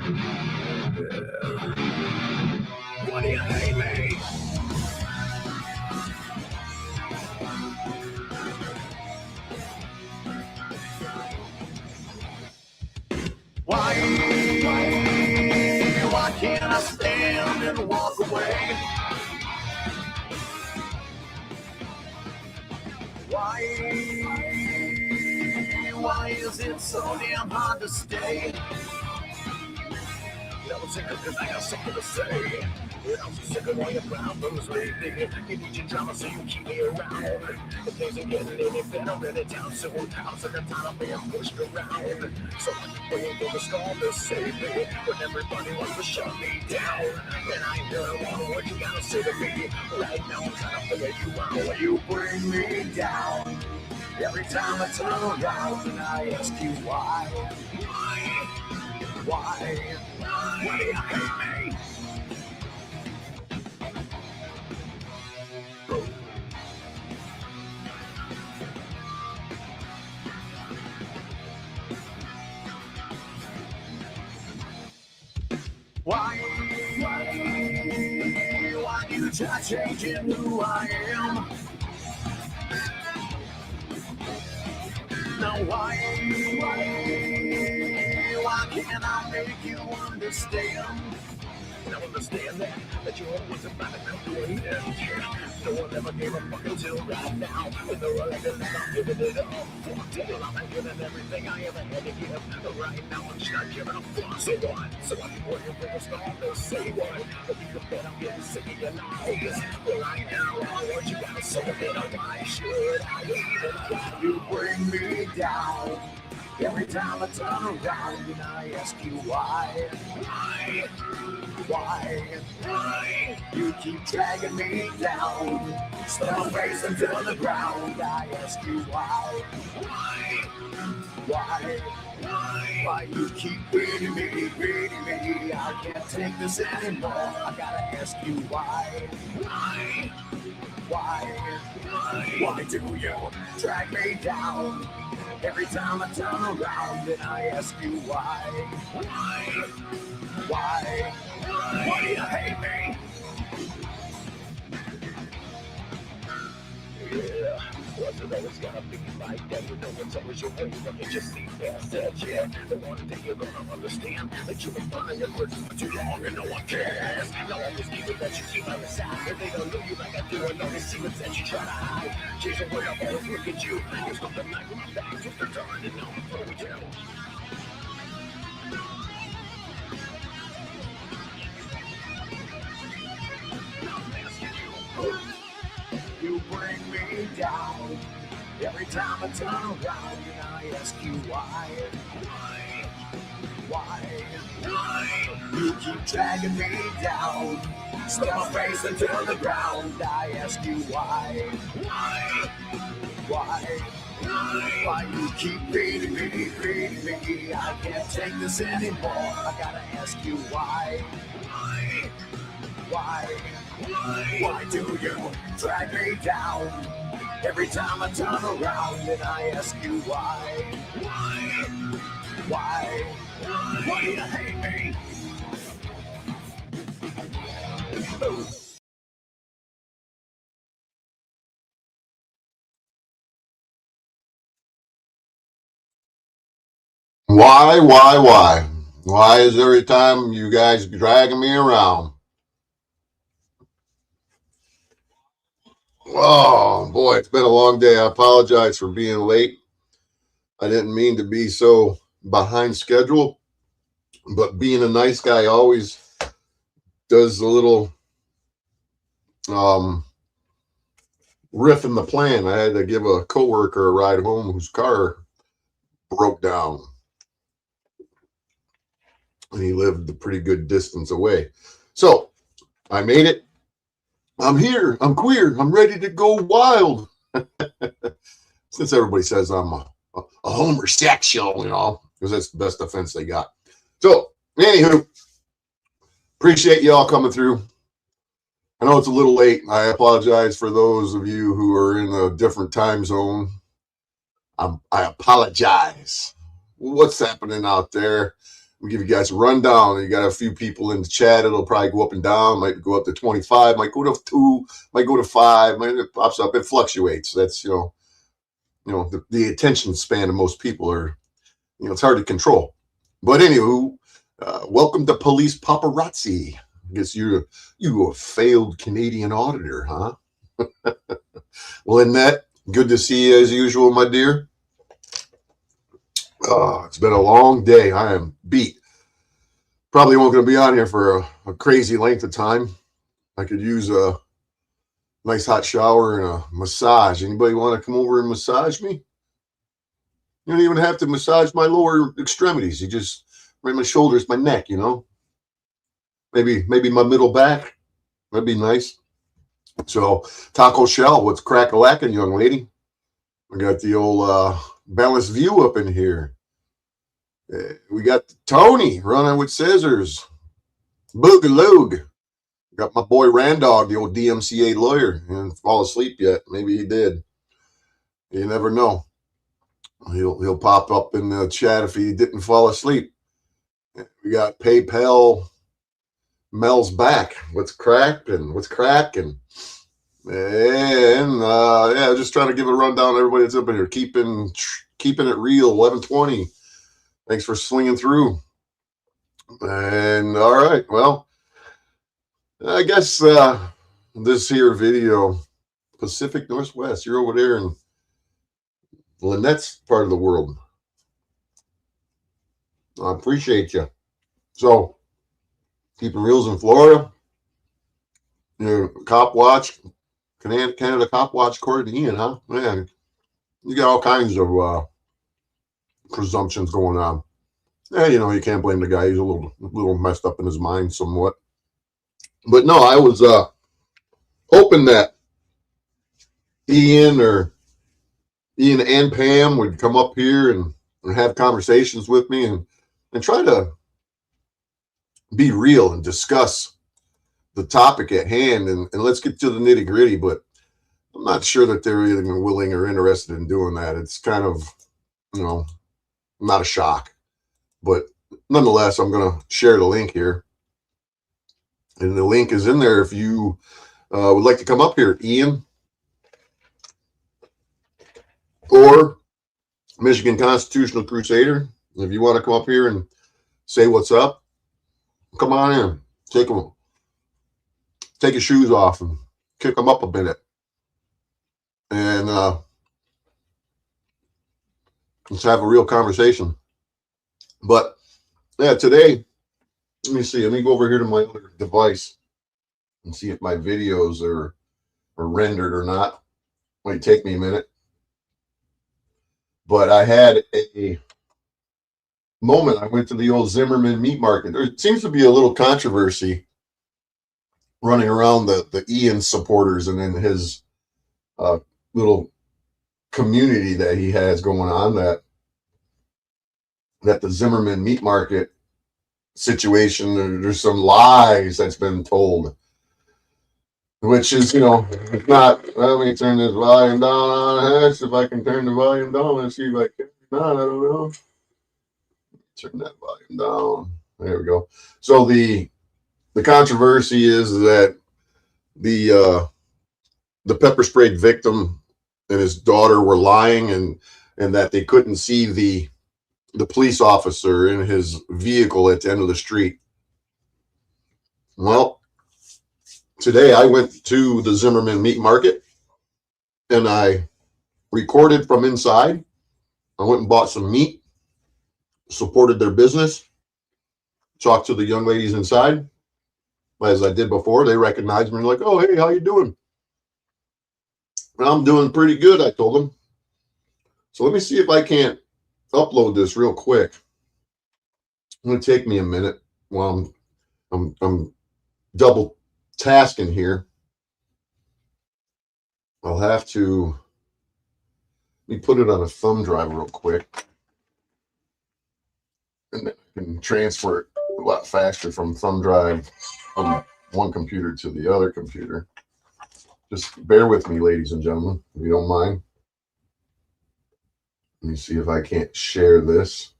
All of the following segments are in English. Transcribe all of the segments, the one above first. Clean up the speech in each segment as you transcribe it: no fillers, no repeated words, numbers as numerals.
Why do you hate me? Why can't I stand and walk away? Why is it so damn hard to stay? I'm sick of this, I got something to say. I'm so sick of all your problems lately. You need your drama so you keep me around. If things ain't getting any better in the town soon, I'm sick of time of being pushed around. So I keep waiting for the storm to save me, when everybody wants to shut me down. And I ain't hearing all the words you gotta say to me. Right now I'm trying to figure you out. When you bring me down, every time I turn around and I ask you why? Why do you hate me? Why you try changing who I am? Now why can't I make you understand? Now understand that you're always about to come to an end. No one ever gave a fuck until right now. When they're all like, I'm giving it up. Fuck it, I'm giving everything I ever had to give. But right now I'm just not giving a fuck. So what? So I keep working for the storm to say what? But you can bet I'm getting sick of your lies. Well, right now, all the words you gotta say a bit of why should I even try? You bring me down. Every time I turn around and I ask you why? You keep dragging me down, slam my face into the ground. I ask you why? Why you keep beating me? I can't take this anymore. I gotta ask you why? Why do you drag me down? Every time I turn around and I ask you why? Why do you hate me? Yeah, what's it always gotta be like that? You know it's always your way, but you just see past that, yeah. The one day you're gonna understand that you've been running your words for too long and no one cares. Now all these people that you keep on the side, if they don't know you like I do, and all these secrets that you try to hide. Chasing where I always look at you, you stop the night with my back, just the turn and now I'm throwing you. You bring me down. Every time I turn around and I ask you why? You keep dragging me down, slam my face into the ground. I ask you why? Why you keep beating me? I can't take this anymore. I gotta ask you why? Why do you drag me down? Every time I turn around and I ask you why? Why do you hate me? Why? Why is every time you guys dragging me around? Oh boy, it's been a long day. I apologize for being late. I didn't mean to be so behind schedule, but being a nice guy always does a little riff in the plan. I had to give a coworker a ride home whose car broke down, and he lived a pretty good distance away. So I made it. I'm here. I'm queer. I'm ready to go wild. Since everybody says I'm a homosexual, because that's the best defense they got. So, anywho, appreciate you all coming through. I know it's a little late. I apologize for those of you who are in a different time zone. I apologize. What's happening out there? we'll give you guys a rundown. You got a few people in the chat. It'll probably go up and down. Might go up to 25. Might go to 2. Might go to 5. It pops up. It fluctuates. That's the attention span of most people are it's hard to control. But anywho, welcome to Police Paparazzi. I guess you a failed Canadian auditor, huh? Well, Annette, good to see you as usual, my dear. It's been a long day. I am beat. Probably won't going to be on here for a crazy length of time. I could use a nice hot shower and a massage. Anybody want to come over and massage me? You don't even have to massage my lower extremities. You just right my shoulders, my neck, Maybe my middle back. That'd be nice. So, Taco Shell, what's crack-a-lacking, young lady? We got the old balanced view up in here. We got Tony running with scissors. Boogaloo. Got my boy Randog, the old DMCA lawyer. He didn't fall asleep yet. Maybe he did. You never know. He'll pop up in the chat if he didn't fall asleep. We got PayPal. Mel's back. What's cracking? And just trying to give a rundown to everybody that's up in here. Keeping it real. 11:20. Thanks for swinging through. And all right, well, I guess this here video, Pacific Northwest, you're over there in Lynette's part of the world. I appreciate you. So, keeping reals in Florida. Cop watch, Canada cop watch according to Ian, huh? Man, you got all kinds of presumptions going on. Yeah, you can't blame the guy. He's a little messed up in his mind somewhat. But no, I was hoping that Ian and Pam would come up here and have conversations with me and try to be real and discuss the topic at hand and let's get to the nitty gritty. But I'm not sure that they're even willing or interested in doing that. It's kind of, not a shock. But nonetheless, I'm going to share the link here. And the link is in there if you would like to come up here, Ian, or Michigan Constitutional Crusader. If you want to come up here and say what's up, come on in. Take your shoes off and kick them up a minute. And let's have a real conversation. But yeah, today, let me see. Let me go over here to my other device and see if my videos are rendered or not. Might take me a minute. But I had a moment. I went to the old Zimmerman meat market. There seems to be a little controversy running around the Ian supporters and in his little community that he has going on that the Zimmerman meat market situation, there's some lies that's been told, which is, it's not. Let me turn this volume down on this. If I can turn the volume down, let's see if I can. Not, I don't know. Turn that volume down. There we go. So the controversy is that the pepper sprayed victim and his daughter were lying and that they couldn't see the police officer in his vehicle at the end of the street. Well, today I went to the Zimmerman meat market and I recorded from inside. I went and bought some meat, supported their business, talked to the young ladies inside. As I did before, they recognized me like, "Oh, hey, how you doing?" "I'm doing pretty good," I told them. So let me see if I can't upload this real quick. It's going to take me a minute while I'm double tasking here. I'll have to let me put it on a thumb drive real quick, and then I can transfer it a lot faster from thumb drive from one computer to the other computer. Just bear with me, ladies and gentlemen, if you don't mind. Let me see if I can't share this.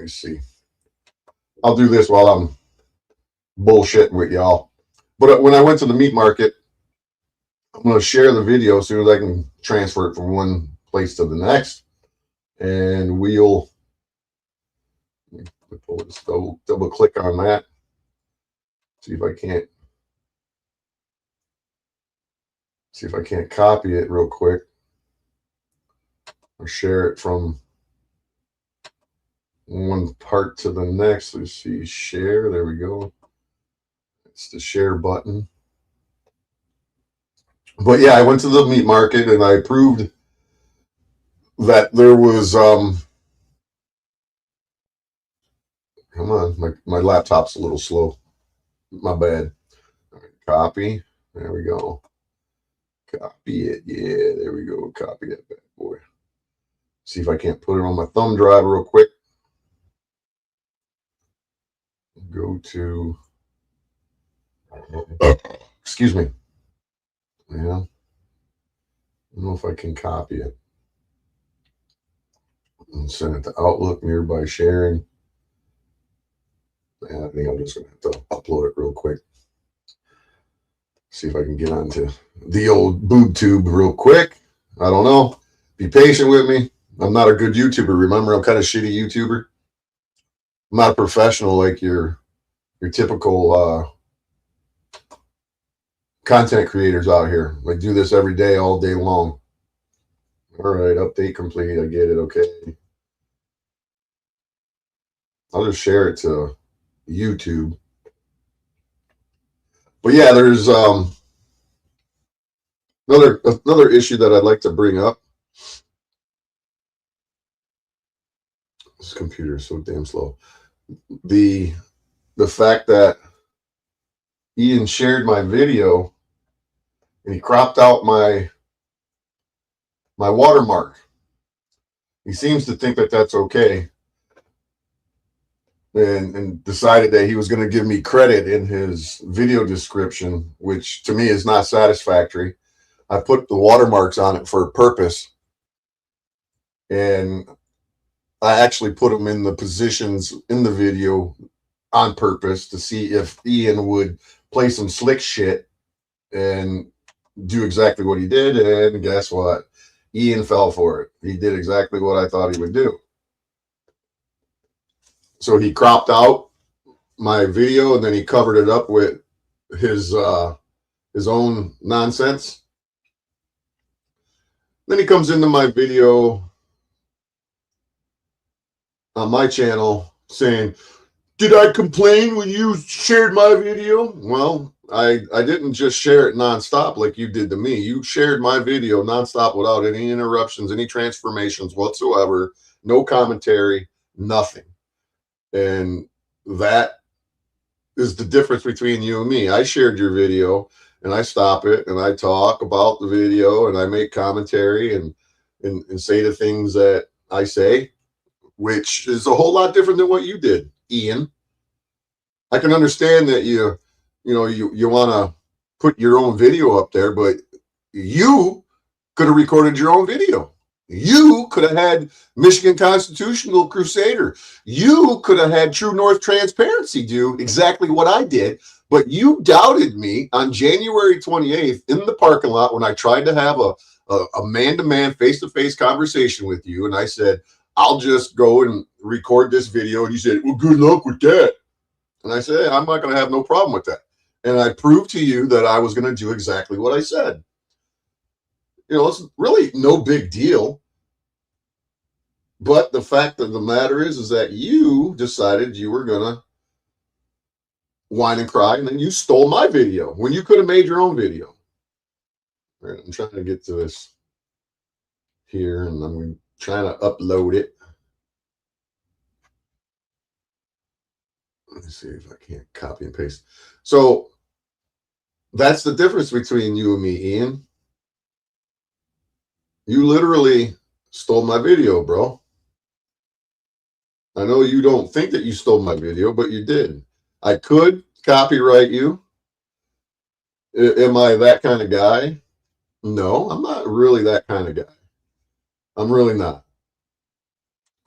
me see. I'll do this while I'm bullshitting with y'all. But when I went to the meat market, I'm going to share the video as soon as I can transfer it from one place to the next. And we'll double click on that. See if I can't copy it real quick or share it from one part to the next. Let's see, share. There we go. It's the share button. But yeah, I went to the meat market and I proved that there was come on, my laptop's a little slow. My bad. All right, copy. There we go. Copy it. Yeah, there we go. Copy that bad boy. See if I can't put it on my thumb drive real quick. Go to excuse me. Yeah. I don't know if I can copy it. And send it to Outlook, nearby sharing. I think I'm just going to have to upload it real quick. See if I can get onto the old boob tube real quick. I don't know. Be patient with me. I'm not a good YouTuber. Remember, I'm kind of shitty YouTuber. I'm not a professional like your typical content creators out here. Like do this every day, all day long. All right, update complete. I get it. Okay. I'll just share it to YouTube. But yeah, there's another issue that I'd like to bring up. This computer is so damn slow. The fact that Ian shared my video and he cropped out my watermark. He seems to think that that's okay. And decided that he was going to give me credit in his video description, which to me is not satisfactory. I put the watermarks on it for a purpose. And I actually put them in the positions in the video on purpose to see if Ian would play some slick shit and do exactly what he did. And guess what? Ian fell for it. He did exactly what I thought he would do. So he cropped out my video and then he covered it up with his own nonsense. Then he comes into my video on my channel saying, "Did I complain when you shared my video?" Well, I didn't just share it nonstop like you did to me. You shared my video nonstop without any interruptions, any transformations whatsoever, no commentary, nothing. And that is the difference between you and me. I shared your video and I stop it and I talk about the video and I make commentary and say the things that I say, which is a whole lot different than what you did, Ian. I can understand that you want to put your own video up there, but you could have recorded your own video. You could have had Michigan Constitutional Crusader. You could have had True North Transparency do exactly what I did, but you doubted me on January 28th in the parking lot when I tried to have a man-to-man, face-to-face conversation with you, and I said, "I'll just go and record this video," and you said, "Well, good luck with that." And I said, "I'm not going to have no problem with that." And I proved to you that I was going to do exactly what I said. It's really no big deal. But the fact of the matter is that you decided you were going to whine and cry, and then you stole my video when you could have made your own video. All right, I'm trying to get to this here, and I'm trying to upload it. Let me see if I can't copy and paste. So that's the difference between you and me, Ian. You literally stole my video, bro. I know you don't think that you stole my video, but you did. I could copyright you. Am I that kind of guy? No, I'm not really that kind of guy. I'm really not.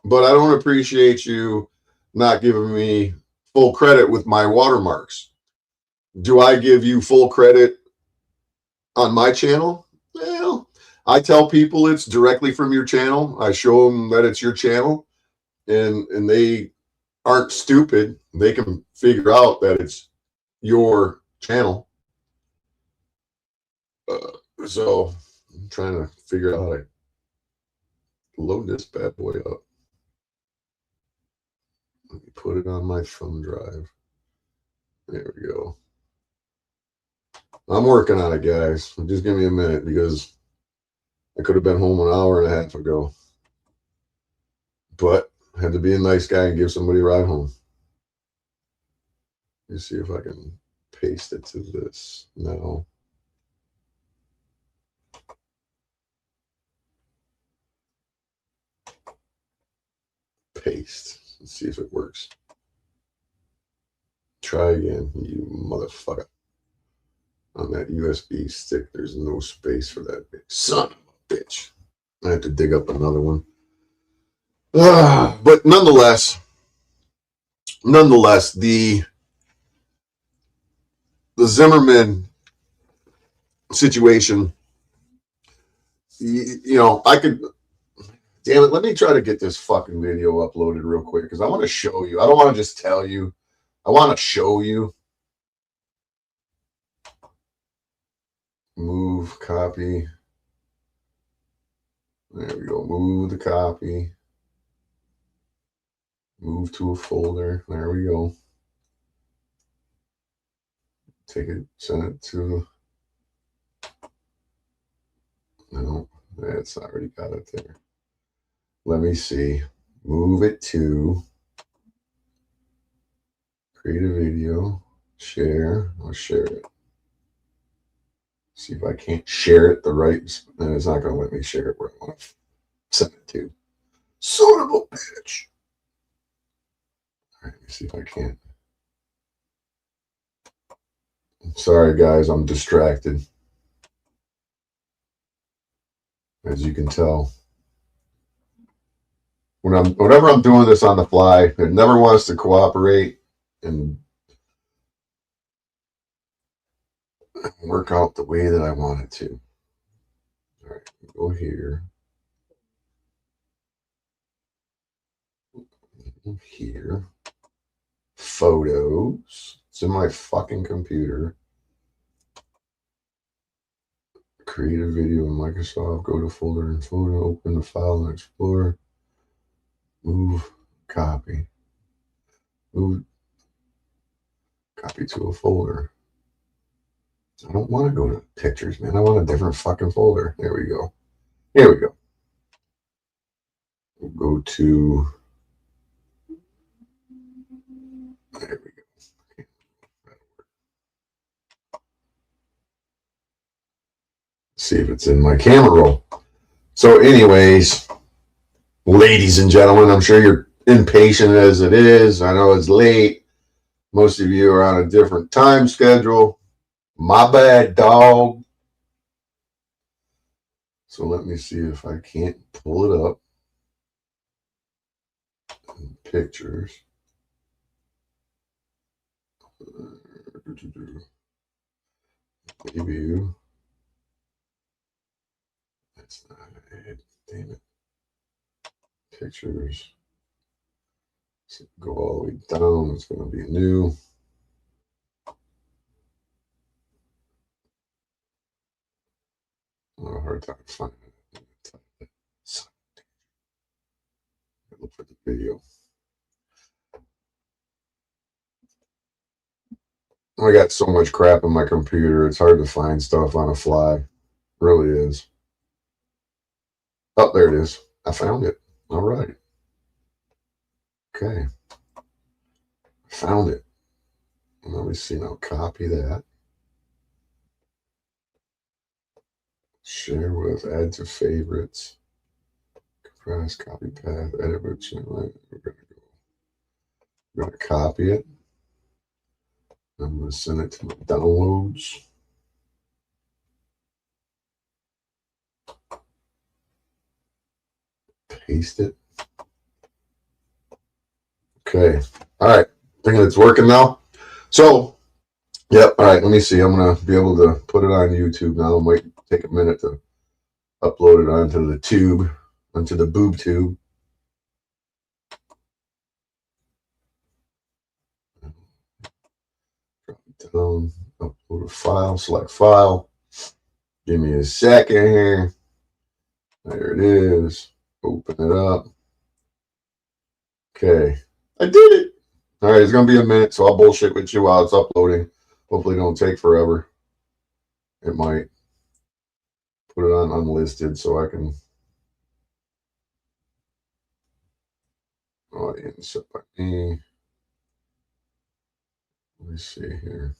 But I don't appreciate you not giving me full credit with my watermarks. Do I give you full credit on my channel? Well, I tell people it's directly from your channel. I show them that it's your channel, and they aren't stupid. They can figure out that it's your channel. So I'm trying to figure out how to load this bad boy up. Let me put it on my thumb drive. There we go. I'm working on it, guys. Just give me a minute because I could have been home an hour and a half ago. But I had to be a nice guy and give somebody a ride home. Let's see if I can paste it to this now. Paste. Let's see if it works. Try again, you motherfucker. On that USB stick, there's no space for that bitch. Son of a bitch. I have to dig up another one. But nonetheless, the Zimmerman situation, you know, I could, damn it, let me try to get this fucking video uploaded real quick because I want to show you. I don't want to just tell you. I want to show you. Move, copy. There we go. Move the copy. Move to a folder. There we go. Take it, send it to. No, that's already got it there. Let me see. Move it to. Create a video. Share. I'll share it. See if I can't share it the right. And it's not going to let me share it where I want to send it to. Son of a bitch. All right, let me see if I can. Sorry, guys, I'm distracted. As you can tell. Whenever I'm doing this on the fly, it never wants to cooperate and work out the way that I want it to. All right, go here. Here. Photos. It's in my fucking computer. Create a video in Microsoft. Go to folder and photo. Open the file and explore. Move. Copy. Move. Copy to a folder. I don't want to go to pictures, man. I want a different fucking folder. There we go. Here we go. We'll go to. There we go. See if it's in my camera roll. So, anyways, ladies and gentlemen, I'm sure you're impatient as it is. I know it's late. Most of you are on a different time schedule. My bad, dog. So let me see if I can't pull it up. Pictures. Preview. That's not it. Damn it. Pictures. So go all the way down. It's going to be new. I have a hard time finding it. Look for the video. I got so much crap in my computer. It's hard to find stuff on the fly. It really is. Oh, there it is. I found it. All right. Okay. Found it. Let me see now. Copy that. Share with, add to favorites. Compress, copy path, edit which we're gonna copy it. I'm gonna send it to my downloads. Paste it. Okay, Okay. All right. Thinking it's working now. So, yep. All right. Let me see. I'm going to be able to put it on YouTube now. It might take a minute to upload it onto the tube, onto the boob tube. Drop it down. Upload a file. Select file. Give me a second here. There it is. Open it up. Okay. I did it. All right. It's going to be a minute, so I'll bullshit with you while it's uploading. Hopefully it don't take forever. It might. Put it on unlisted so I can audience set by me. Let me see here.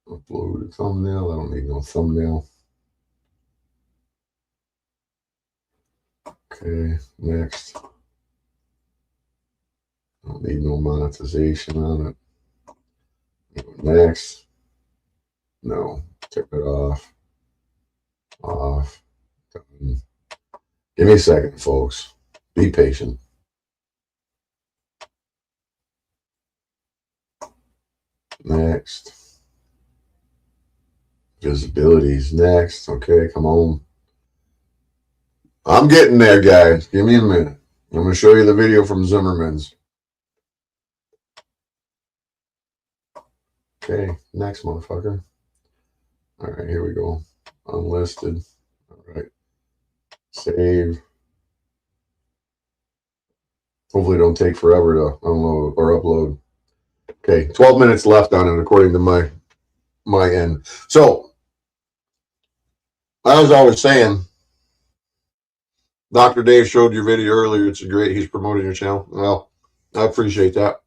Upload a thumbnail. I don't need no thumbnail. Okay, next. I don't need no monetization on it. Next. No, turn it off. Off. Done. Give me a second, folks. Be patient. Next. Visibilities next. Okay, come on. I'm getting there, guys. Give me a minute. I'm going to show you the video from Zimmerman's. Okay, next, motherfucker. All right, here we go. Unlisted. All right. Save. Hopefully it don't take forever to unload or upload. Okay, 12 minutes left on it according to my end. So, as I was saying, Dr. Dave showed your video earlier. It's great. He's promoting your channel. Well, I appreciate that.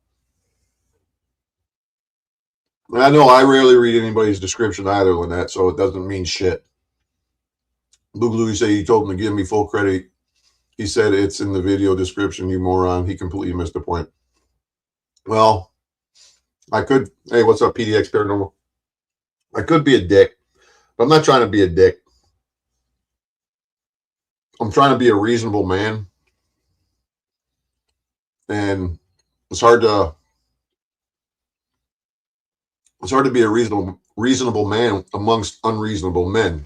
I know I rarely read anybody's description either, Lynette, so it doesn't mean shit. Boogaloo, say he told him to give me full credit. He said it's in the video description, you moron. He completely missed the point. Well, I could. Hey, what's up, PDX Paranormal? I could be a dick, but I'm not trying to be a dick. I'm trying to be a reasonable man. And it's hard to be a reasonable man amongst unreasonable men.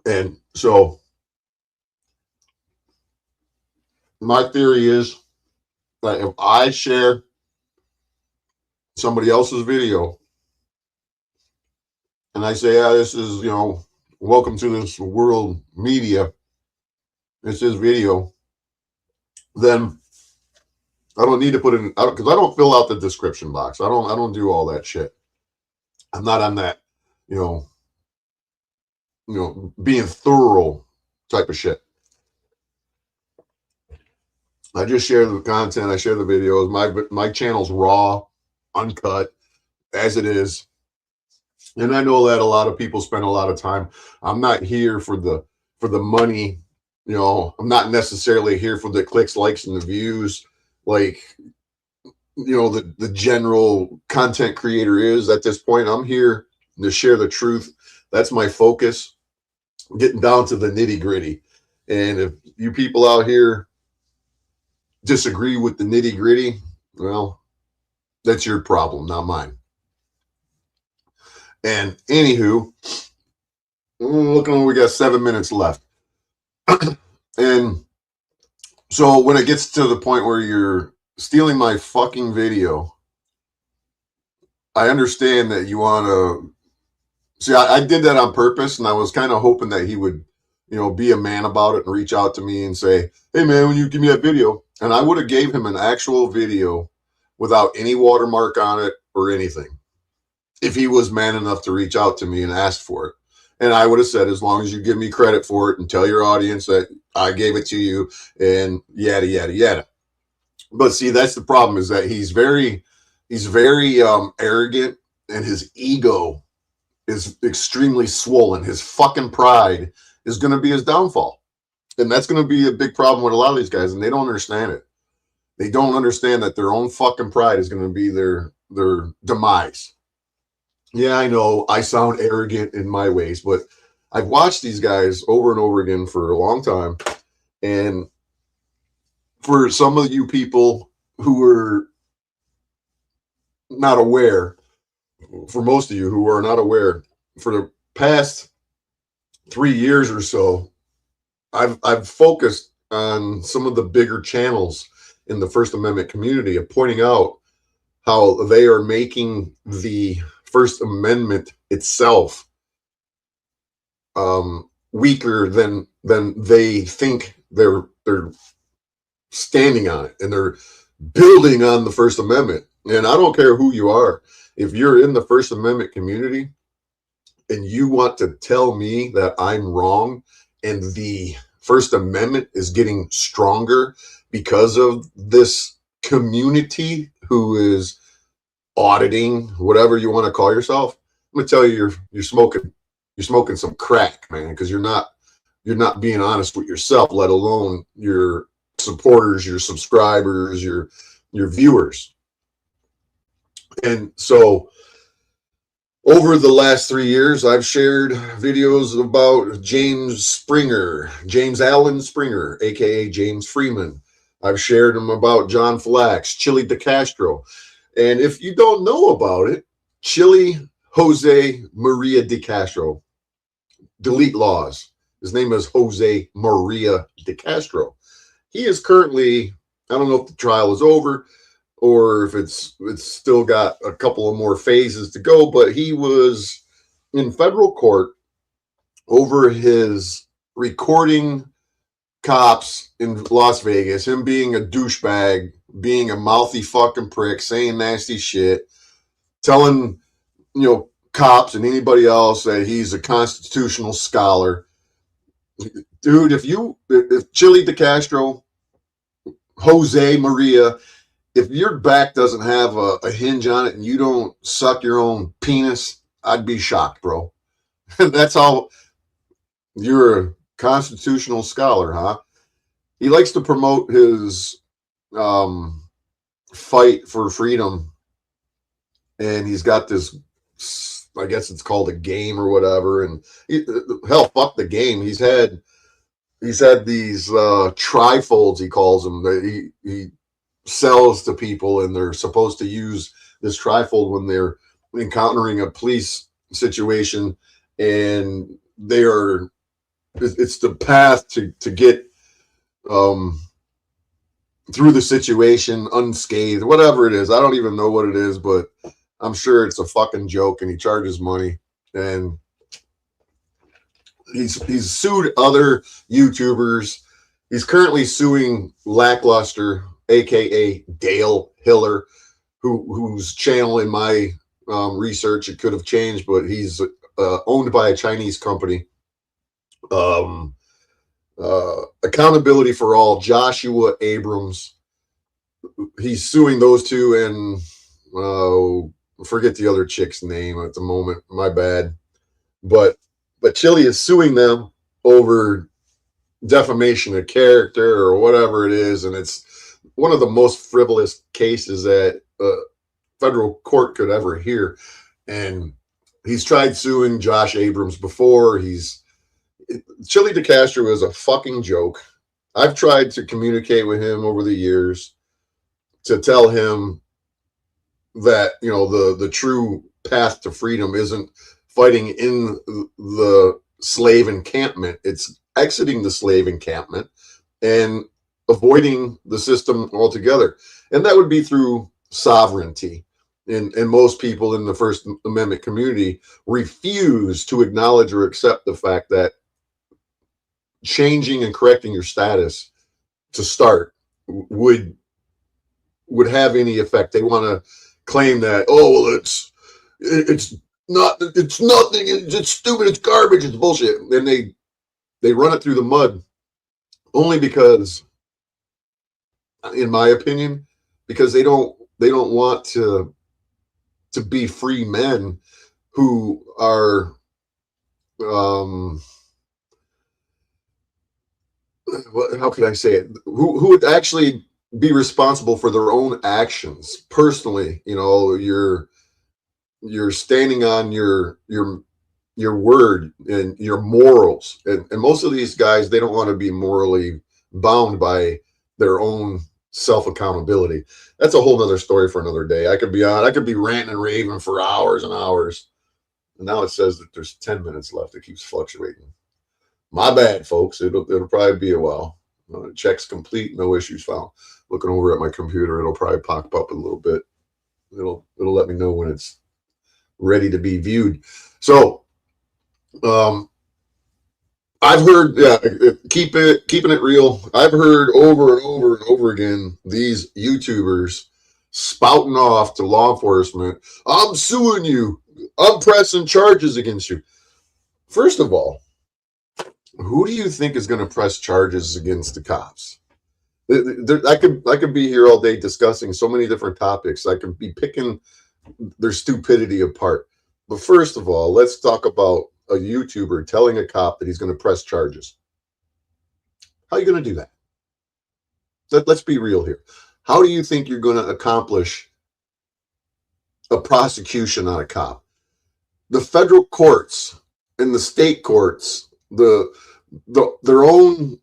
And so my theory is that if I share somebody else's video and I say, yeah, this is, welcome to this world media, this is video, then I don't need to put in, because I don't fill out the description box. I don't do all that shit. I'm not on that, being thorough type of shit. I just share the content. I share the videos. My channel's raw, uncut, as it is. And I know that a lot of people spend a lot of time. I'm not here for the money. I'm not necessarily here for the clicks, likes, and the views. Like, the general content creator is at this point. I'm here to share the truth. That's my focus. Getting down to the nitty gritty. And if you people out here disagree with the nitty gritty, well, that's your problem, not mine. And anywho, look, we got 7 minutes left. And so when it gets to the point where you're stealing my fucking video, I understand that you want to see. I did that on purpose, and I was kind of hoping that he would, be a man about it and reach out to me and say, hey man, when you give me that video, and I would have gave him an actual video without any watermark on it or anything, if he was man enough to reach out to me and ask for it. And I would have said, as long as you give me credit for it and tell your audience that I gave it to you and yada, yada, yada. But see, that's the problem, is that he's very arrogant, and his ego is extremely swollen. His fucking pride is going to be his downfall. And that's going to be a big problem with a lot of these guys. And they don't understand it. They don't understand that their own fucking pride is going to be their demise. Yeah, I know I sound arrogant in my ways, but I've watched these guys over and over again for a long time. And for some of you people who are not aware, for most of you who are not aware, for the past 3 years or so, I've focused on some of the bigger channels in the First Amendment community of pointing out how they are making the First Amendment itself weaker than they think they're standing on it, and they're building on the First Amendment. And I don't care who you are. If you're in the First Amendment community and you want to tell me that I'm wrong and the First Amendment is getting stronger because of this community who is auditing, whatever you want to call yourself, I'm gonna tell you you're smoking some crack, man, because you're not being honest with yourself, let alone your supporters, your subscribers, your viewers. And so over the last 3 years, I've shared videos about James Allen Springer, aka James Freeman. I've shared them about John Flax, Chili DeCastro. And if you don't know about it, Chili Jose Maria DeCastro, delete laws. His name is Jose Maria DeCastro. He is currently, I don't know if the trial is over or if it's still got a couple of more phases to go, but he was in federal court over his recording cops in Las Vegas, him being a douchebag, being a mouthy fucking prick, saying nasty shit, telling, cops and anybody else that he's a constitutional scholar. Dude, if Chili DeCastro, Jose Maria, if your back doesn't have a hinge on it and you don't suck your own penis, I'd be shocked, bro. That's how you're a constitutional scholar, huh? He likes to promote his fight for freedom, and he's got this, I guess it's called a game or whatever, and hell, fuck the game. He's had these trifolds, he calls them, that he sells to people, and they're supposed to use this trifold when they're encountering a police situation, and it's the path to get through the situation unscathed, whatever it is. I don't even know what it is, but I'm sure it's a fucking joke, and he charges money, and he's sued other YouTubers. He's currently suing Lackluster, aka Dale Hiller, whose channel in my research it could have changed, but he's owned by a Chinese company. Accountability for All, Joshua Abrams. He's suing those two, and forget the other chick's name at the moment. My bad. But Chili is suing them over defamation of character or whatever it is, and it's one of the most frivolous cases that federal court could ever hear. And he's tried suing Josh Abrams before. Chili DeCastro is a fucking joke. I've tried to communicate with him over the years to tell him that, the true path to freedom isn't fighting in the slave encampment. It's exiting the slave encampment and avoiding the system altogether. And that would be through sovereignty. And most people in the First Amendment community refuse to acknowledge or accept the fact that changing and correcting your status to start would have any effect. They want to claim that, it's nothing, it's stupid, it's garbage, it's bullshit. And they run it through the mud only because, in my opinion, because they don't want to be free men who are how can I say it? Who would actually be responsible for their own actions personally. You're standing on your your word and your morals. And most of these guys, they don't want to be morally bound by their own self accountability. That's a whole nother story for another day. I could be ranting and raving for hours and hours. And now it says that there's 10 minutes left. It keeps fluctuating. My bad, folks. It'll probably be a while. Checks complete, no issues found. Looking over at my computer, it'll probably pop up a little bit. It'll let me know when it's ready to be viewed. So, I've heard, keeping it real. I've heard over and over and over again these YouTubers spouting off to law enforcement. I'm suing you. I'm pressing charges against you. First of all, who do you think is going to press charges against the cops? I could be here all day discussing so many different topics. I could be picking their stupidity apart. But first of all, let's talk about a YouTuber telling a cop that he's going to press charges. How are you going to do that? Let's be real here. How do you think you're going to accomplish a prosecution on a cop? The federal courts and the state courts, their own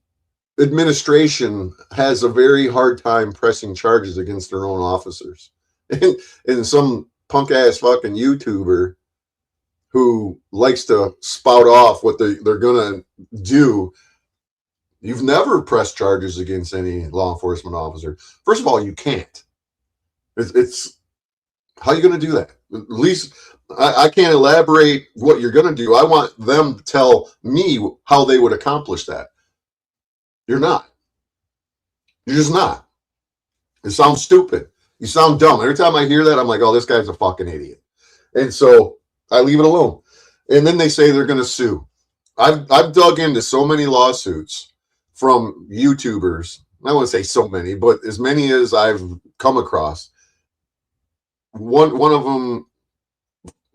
administration has a very hard time pressing charges against their own officers. And some punk ass fucking YouTuber who likes to spout off what they're going to do. You've never pressed charges against any law enforcement officer. First of all, you can't. It's how are you going to do that? At least I can't elaborate what you're going to do. I want them to tell me how they would accomplish that. You're not. You're just not. It sounds stupid. You sound dumb. Every time I hear that, I'm like, oh, this guy's a fucking idiot. And so I leave it alone. And then they say they're going to sue. I've dug into so many lawsuits from YouTubers. I wouldn't say so many, but as many as I've come across. One of them,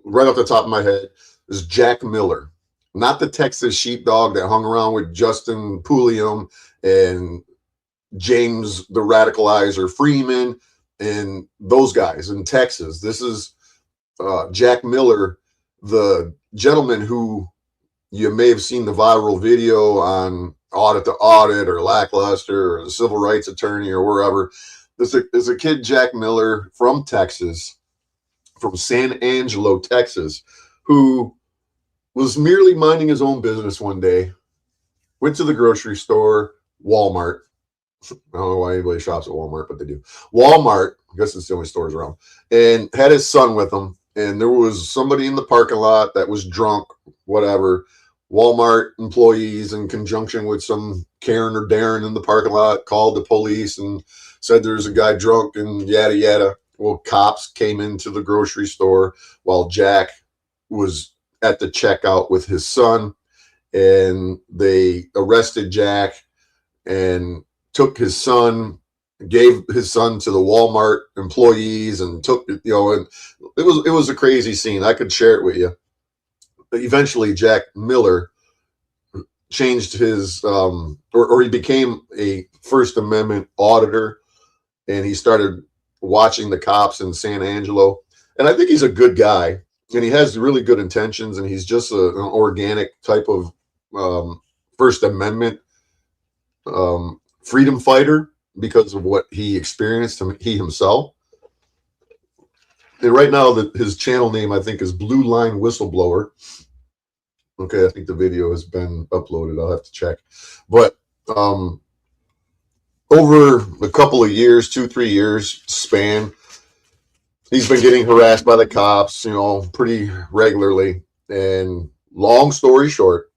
right off the top of my head, is Jack Miller. Not the Texas sheepdog that hung around with Justin Pulliam and James the Radicalizer Freeman and those guys in Texas. This is Jack Miller, the gentleman who you may have seen the viral video on Audit to Audit or Lackluster or the Civil Rights Attorney or wherever. There's a kid, Jack Miller, from Texas, from San Angelo, Texas, who was merely minding his own business one day, went to the grocery store, Walmart. I don't know why anybody shops at Walmart, but they do. Walmart, I guess it's the only stores around, and had his son with him. And there was somebody in the parking lot that was drunk, whatever. Walmart employees, in conjunction with some Karen or Darren in the parking lot, called the police and said there's a guy drunk and yada, yada. Well, cops came into the grocery store while Jack was at the checkout with his son, and they arrested Jack and took his son, gave his son to the Walmart employees, and took, and it was a crazy scene. I could share it with you. But eventually Jack Miller changed his, or he became a First Amendment auditor, and he started watching the cops in San Angelo. And I think he's a good guy, and he has really good intentions, and he's just an organic type of First Amendment freedom fighter because of what he experienced, he himself. And right now, his channel name, I think, is Blue Line Whistleblower. Okay, I think the video has been uploaded. I'll have to check. But over a couple of years, 2-3 years span, he's been getting harassed by the cops, pretty regularly. And long story short,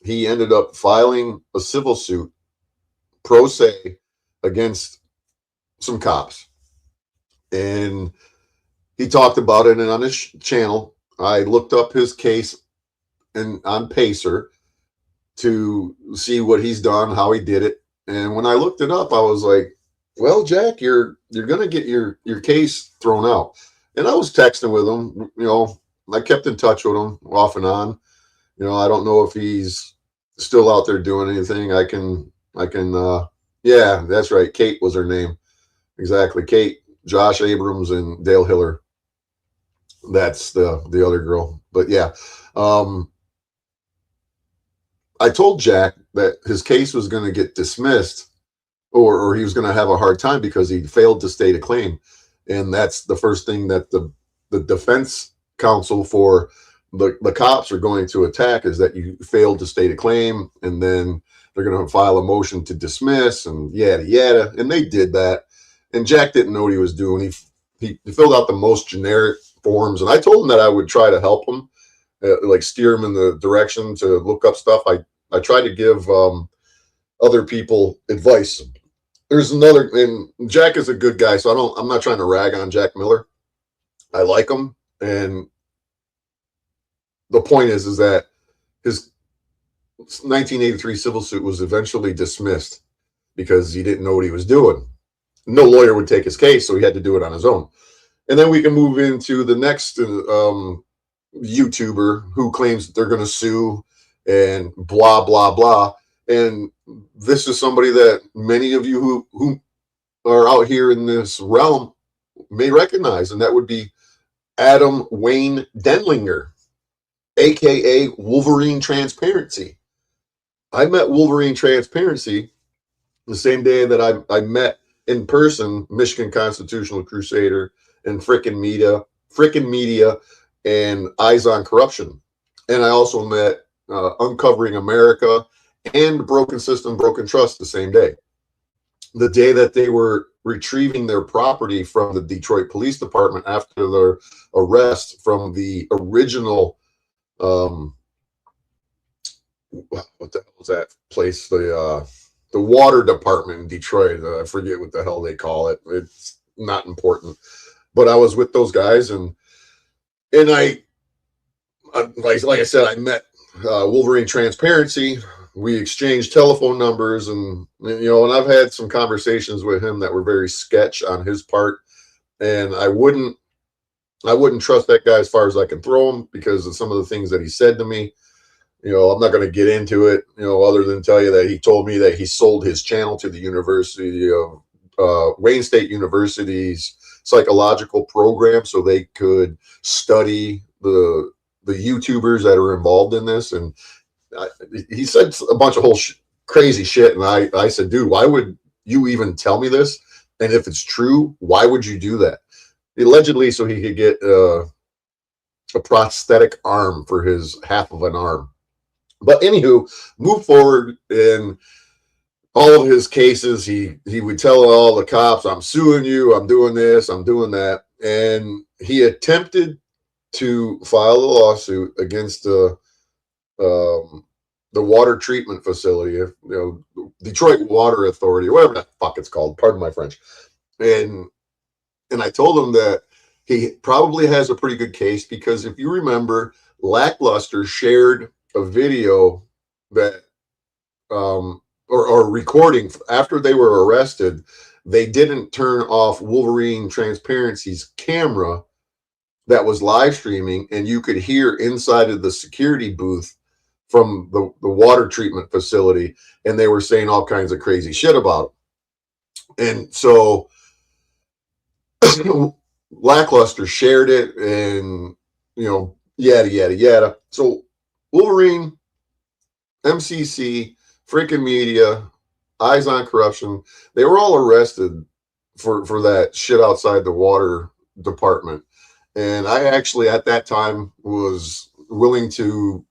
he ended up filing a civil suit, pro se, against some cops. And he talked about it, and on his channel, I looked up his case on Pacer to see what he's done, how he did it. And when I looked it up, I was like, well, Jack, you're going to get your case thrown out. And I was texting with him, I kept in touch with him off and on. I don't know if he's still out there doing anything. I can, yeah, that's right. Kate was her name. Exactly. Kate, Josh Abrams, and Dale Hiller. That's the other girl. But yeah, I told Jack that his case was going to get dismissed, or he was going to have a hard time because he failed to state a claim. And that's the first thing that the defense counsel for the cops are going to attack, is that you failed to state a claim, and then they're going to file a motion to dismiss and yada yada. And they did that, and Jack didn't know what he was doing. He filled out the most generic forms, and I told him that I would try to help him, like steer him in the direction to look up stuff. I tried to give other people advice. There's another, and Jack is a good guy, so I'm not trying to rag on Jack Miller. I like him, and the point is that his 1983 civil suit was eventually dismissed because he didn't know what he was doing. No lawyer would take his case, so he had to do it on his own. And then we can move into the next YouTuber who claims that they're going to sue and blah, blah, blah. And this is somebody that many of you who are out here in this realm may recognize, and that would be Adam Wayne Denlinger, aka Wolverine Transparency. I met Wolverine Transparency the same day that I met in person Michigan Constitutional Crusader and Frickin' Media and Eyes on Corruption. And I also met Uncovering America and Broken System, Broken Trust the same day. The day that they were retrieving their property from the Detroit Police Department after their arrest from the original, what the hell was that place? The water department in Detroit. I forget what the hell they call it. It's not important. But I was with those guys, and I like I said, I met Wolverine Transparency. We exchanged telephone numbers, and and I've had some conversations with him that were very sketch on his part, and I wouldn't trust that guy as far as I can throw him because of some of the things that he said to me. I'm not going to get into it, other than tell you that he told me that he sold his channel to the University of Wayne State University's psychological program so they could study the YouTubers that are involved in this. And he said a bunch of crazy shit. And I said, dude, why would you even tell me this? And if it's true, why would you do that? Allegedly, so he could get a prosthetic arm for his half of an arm. But anywho, move forward in all of his cases. He would tell all the cops, I'm suing you, I'm doing this, I'm doing that. And he attempted to file a lawsuit against the water treatment facility, Detroit Water Authority, or whatever the fuck it's called, pardon my French. And I told him that he probably has a pretty good case because if you remember, Lackluster shared a video that or recording after they were arrested. They didn't turn off Wolverine Transparency's camera that was live streaming, and you could hear inside of the security booth from the water treatment facility, and they were saying all kinds of crazy shit about it. And so Lackluster shared it, and yada yada yada. So Wolverine, MCC, Frickin' Media, Eyes on Corruption, they were all arrested for that shit outside the water department. And I actually at that time was willing to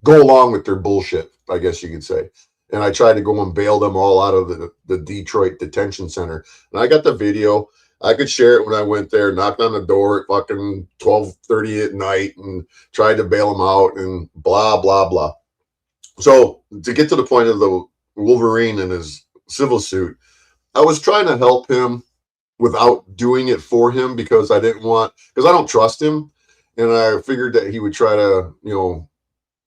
go along with their bullshit, I guess you could say. And I tried to go and bail them all out of the Detroit detention center. And I got the video. I could share it when I went there, knocked on the door at fucking 12:30 at night and tried to bail them out and blah, blah, blah. So to get to the point of the Wolverine and his civil suit, I was trying to help him without doing it for him because I don't trust him. And I figured that he would try to,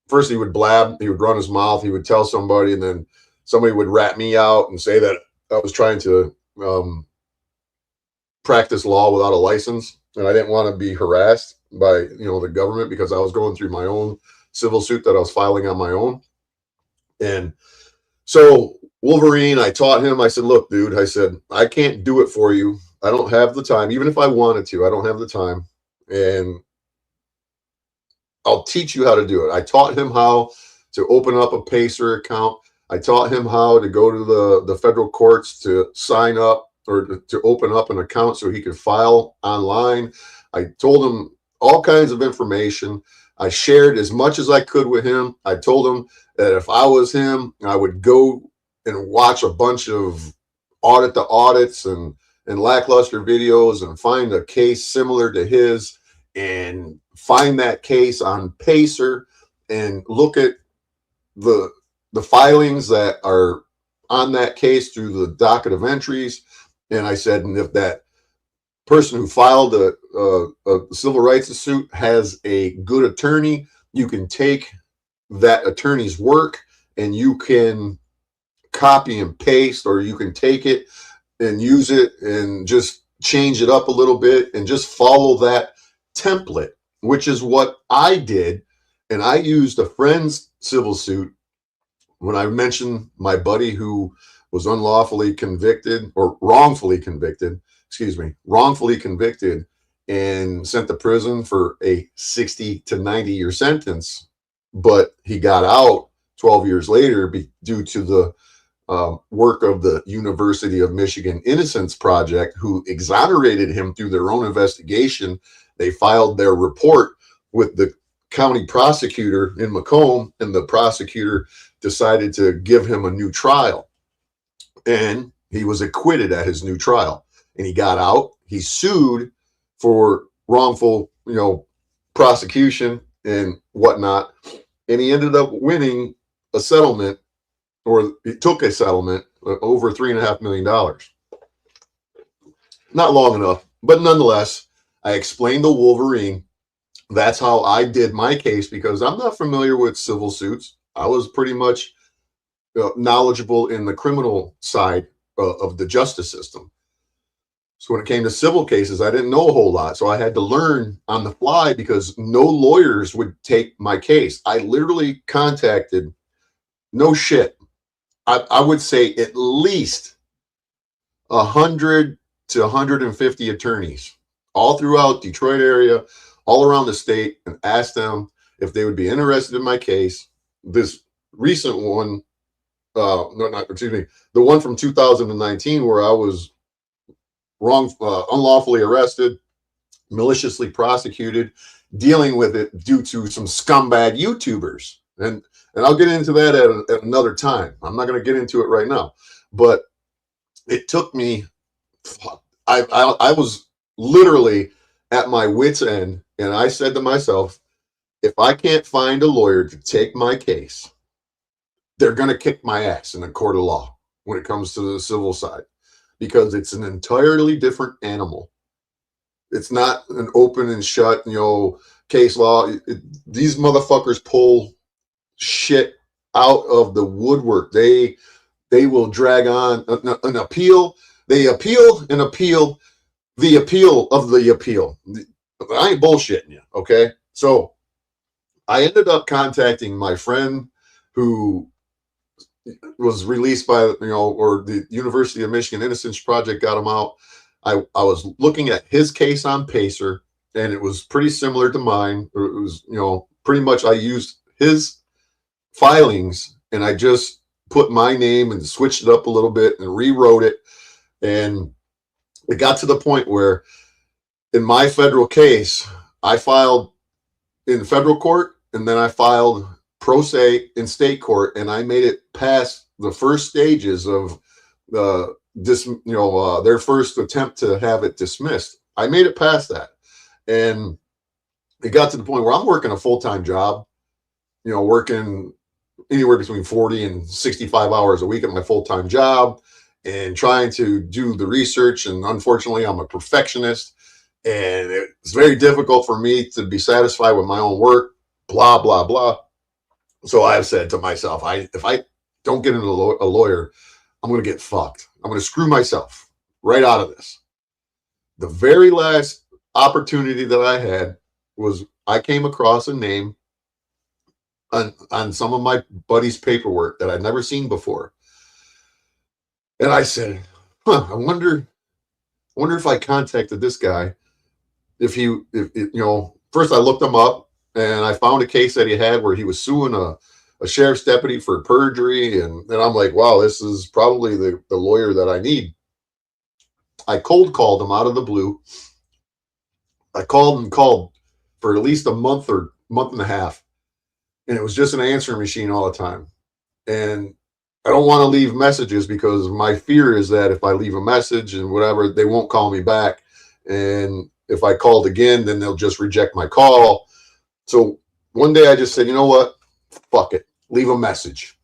first he would blab, he would run his mouth, he would tell somebody, and then somebody would rat me out and say that I was trying to practice law without a license, and I didn't want to be harassed by the government because I was going through my own civil suit that I was filing on my own. And so Wolverine, I taught him, I said, look, dude, I said, I can't do it for you. I don't have the time. Even if I wanted to, I don't have the time. And I'll teach you how to do it. I taught him how to open up a Pacer account. I taught him how to go to the federal courts to sign up or to open up an account so he could file online. I told him all kinds of information. I shared as much as I could with him. I told him that if I was him, I would go and watch a bunch of audits and lackluster videos and find a case similar to his and find that case on Pacer and look at the filings that are on that case through the docket of entries. And I said, and if that person who filed a civil rights suit has a good attorney, you can take that attorney's work and you can copy and paste, or you can take it and use it and just change it up a little bit and just follow that template, which is what I did. And I used a friend's civil suit when I mentioned my buddy who was wrongfully convicted and sent to prison for a 60 to 90 year sentence. But he got out 12 years later due to the work of the University of Michigan Innocence Project, who exonerated him through their own investigation. They filed their report with the county prosecutor in Macomb, and the prosecutor decided to give him a new trial. And he was acquitted at his new trial. And he got out. He sued for wrongful, prosecution and whatnot. And he ended up winning a settlement, or he took a settlement over $3.5 million. Not long enough, but nonetheless, I explained the Wolverine. That's how I did my case, because I'm not familiar with civil suits. I was pretty much knowledgeable in the criminal side of the justice system. So when it came to civil cases, I didn't know a whole lot. So I had to learn on the fly because no lawyers would take my case. I literally contacted, no shit, I would say at least 100 to 150 attorneys all throughout Detroit area, all around the state, and asked them if they would be interested in my case. This recent one, the one from 2019 where I was unlawfully arrested, maliciously prosecuted, dealing with it due to some scumbag YouTubers. And I'll get into that at another time. I'm not going to get into it right now. But it took me, I was literally at my wit's end. And I said to myself, if I can't find a lawyer to take my case, they're going to kick my ass in a court of law when it comes to the civil side, because it's an entirely different animal. It's not an open and shut, case law. These motherfuckers pull shit out of the woodwork. They will drag on an appeal. They appeal and appeal the appeal of the appeal. I ain't bullshitting you, okay? So I ended up contacting my friend who was released by, or the University of Michigan Innocence Project got him out. I was looking at his case on Pacer, and it was pretty similar to mine. It was, pretty much I used his filings, and I just put my name and switched it up a little bit and rewrote it. And it got to the point where in my federal case, I filed in federal court, and then I filed pro se in state court, and I made it past the first stages of their first attempt to have it dismissed. I made it past that, and it got to the point where I'm working a full-time job, working anywhere between 40 and 65 hours a week at my full-time job, and trying to do the research. And unfortunately, I'm a perfectionist, and it's very difficult for me to be satisfied with my own work, blah, blah, blah. So I've said to myself, if I don't get into a lawyer, I'm going to get fucked. I'm going to screw myself right out of this. The very last opportunity that I had was I came across a name on some of my buddies' paperwork that I'd never seen before. And I said, I wonder if I contacted this guy, if first I looked him up. and I found a case that he had where he was suing a sheriff's deputy for perjury. And I'm like, wow, this is probably the lawyer that I need. I cold called him out of the blue. I called for at least a month or month and a half. And it was just an answering machine all the time. And I don't want to leave messages because my fear is that if I leave a message and whatever, they won't call me back. And if I called again, then they'll just reject my call. So one day I just said, you know what? Fuck it. Leave a message.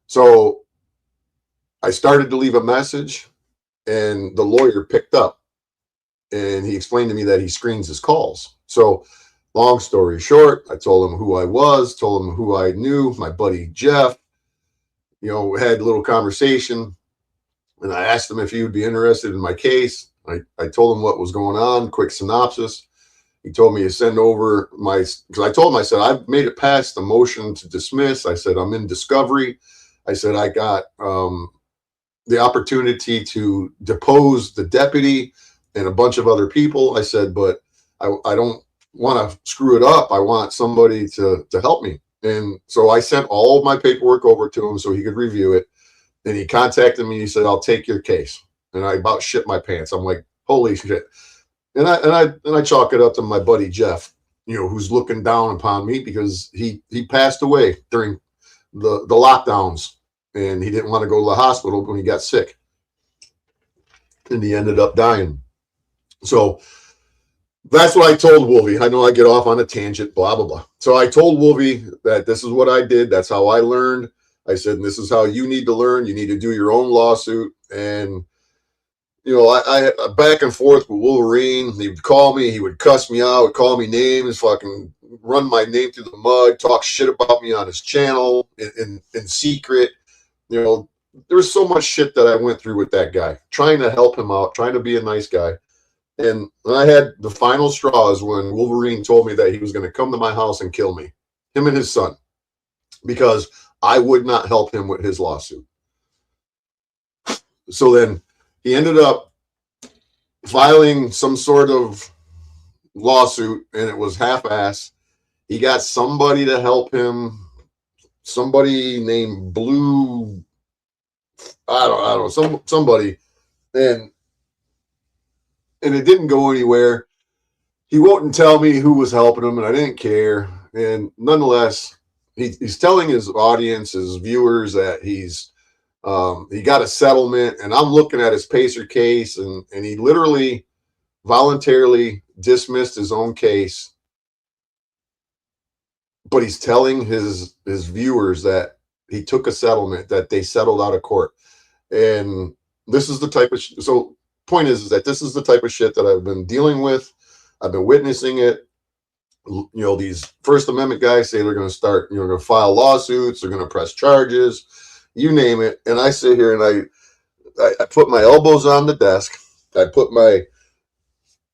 So I started to leave a message, and the lawyer picked up, and he explained to me that he screens his calls. So long story short, I told him who I was, told him who I knew, my buddy Jeff, had a little conversation, and I asked him if he would be interested in my case. I told him what was going on, quick synopsis. He told me to send over because I told him, I said, I've made it past the motion to dismiss. I said, I'm in discovery. I said, I got the opportunity to depose the deputy and a bunch of other people. I said, but I don't want to screw it up. I want somebody to help me. And so I sent all of my paperwork over to him so he could review it. And he contacted me. He said, I'll take your case. And I about shit my pants. I'm like, holy shit. And I chalk it up to my buddy Jeff, who's looking down upon me because he passed away during the lockdowns, and he didn't want to go to the hospital when he got sick, and he ended up dying. So that's what I told Wolvie. I know I get off on a tangent, blah blah blah. So I told Wolvie that this is what I did. That's how I learned. I said, this is how you need to learn. You need to do your own lawsuit. And I back and forth with Wolverine. He would call me. He would cuss me out, would call me names, fucking run my name through the mud, talk shit about me on his channel in secret. There was so much shit that I went through with that guy, trying to help him out, trying to be a nice guy. And I had the final straws when Wolverine told me that he was going to come to my house and kill me, him and his son, because I would not help him with his lawsuit. So then he ended up filing some sort of lawsuit, and it was half-ass. He got somebody to help him, somebody named Blue, I don't know, somebody, and it didn't go anywhere. He wouldn't tell me who was helping him, and I didn't care. And nonetheless, he's telling his audience, his viewers, that he got a settlement, and I'm looking at his Pacer case, and he literally voluntarily dismissed his own case, but he's telling his viewers that he took a settlement, that they settled out of court. And this is the type of so point is that this is the type of shit that I've been dealing with. I've been witnessing it. These First Amendment guys say they're going to start, going to file lawsuits, they're going to press charges, you name it. And I sit here and I put my elbows on the desk. I put my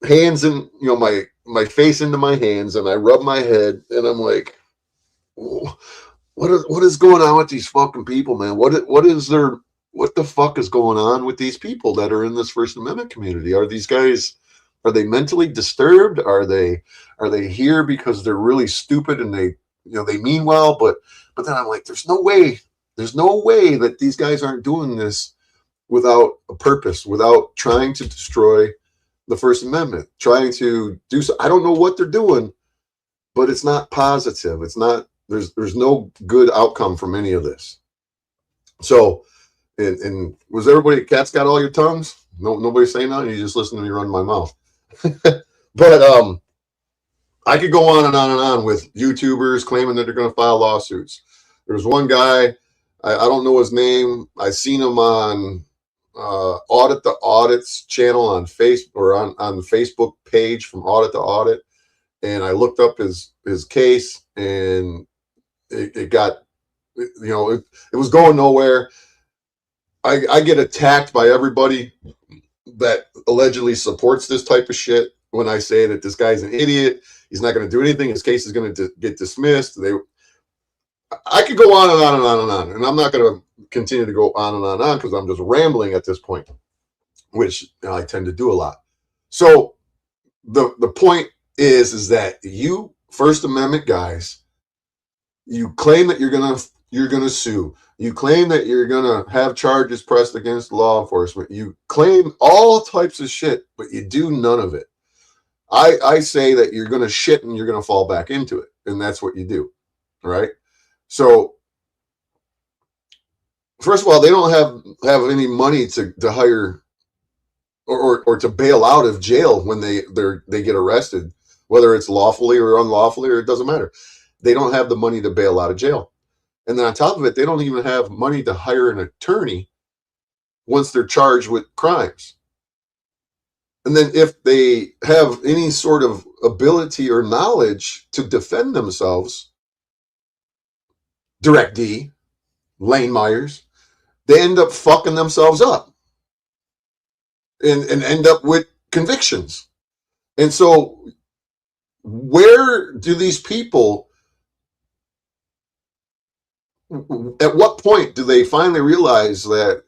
hands in, my face into my hands, and I rub my head, and I'm like, what is going on with these fucking people, man? What the fuck is going on with these people that are in this First Amendment community? Are these guys, are they mentally disturbed? Are they here because they're really stupid and they mean well, but then I'm like, there's no way that these guys aren't doing this without a purpose, without trying to destroy the First Amendment, trying to do so. I don't know what they're doing, but it's not positive. It's not, there's no good outcome from any of this. So, and was everybody, cats got all your tongues? No, nobody saying nothing. You just listen to me run my mouth. But I could go on and on and on with YouTubers claiming that they're going to file lawsuits. There's one guy, I don't know his name. I seen him on Audit the Audit's channel on Facebook, or on the Facebook page from Audit the Audit, and I looked up his case, and it got, it was going nowhere. I get attacked by everybody that allegedly supports this type of shit when I say that this guy's an idiot. He's not going to do anything. His case is going to get dismissed. I could go on and on and on and on, and I'm not going to continue to go on and on and on because I'm just rambling at this point, which I tend to do a lot. So the point is that you First Amendment guys, you claim that you're gonna sue. You claim that you're gonna have charges pressed against law enforcement. You claim all types of shit, but you do none of it. I say that you're gonna shit and you're gonna fall back into it, and that's what you do, right? So first of all, they don't have any money to hire or to bail out of jail when they get arrested, whether it's lawfully or unlawfully, or it doesn't matter. They don't have the money to bail out of jail. And then on top of it, they don't even have money to hire an attorney once they're charged with crimes. And then if they have any sort of ability or knowledge to defend themselves, Direct D, Lane Myers, they end up fucking themselves up and end up with convictions. And so where do these people, at what point do they finally realize that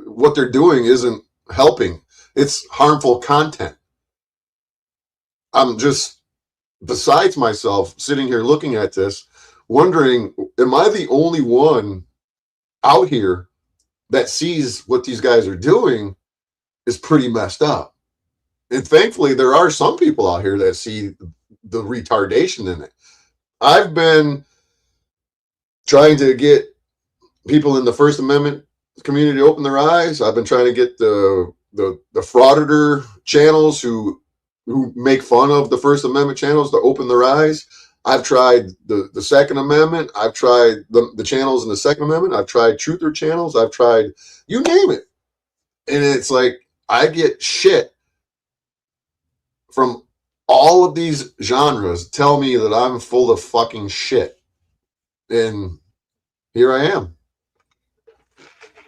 what they're doing isn't helping? It's harmful content. I'm just besides myself sitting here looking at this, wondering, am I the only one out here that sees what these guys are doing is pretty messed up? And thankfully, there are some people out here that see the retardation in it. I've been trying to get people in the First Amendment community to open their eyes. I've been trying to get the frauditor channels who make fun of the First Amendment channels to open their eyes. I've tried the Second Amendment. I've tried the channels in the Second Amendment. I've tried truther channels. I've tried, you name it. And it's like, I get shit from all of these genres tell me that I'm full of fucking shit. And here I am.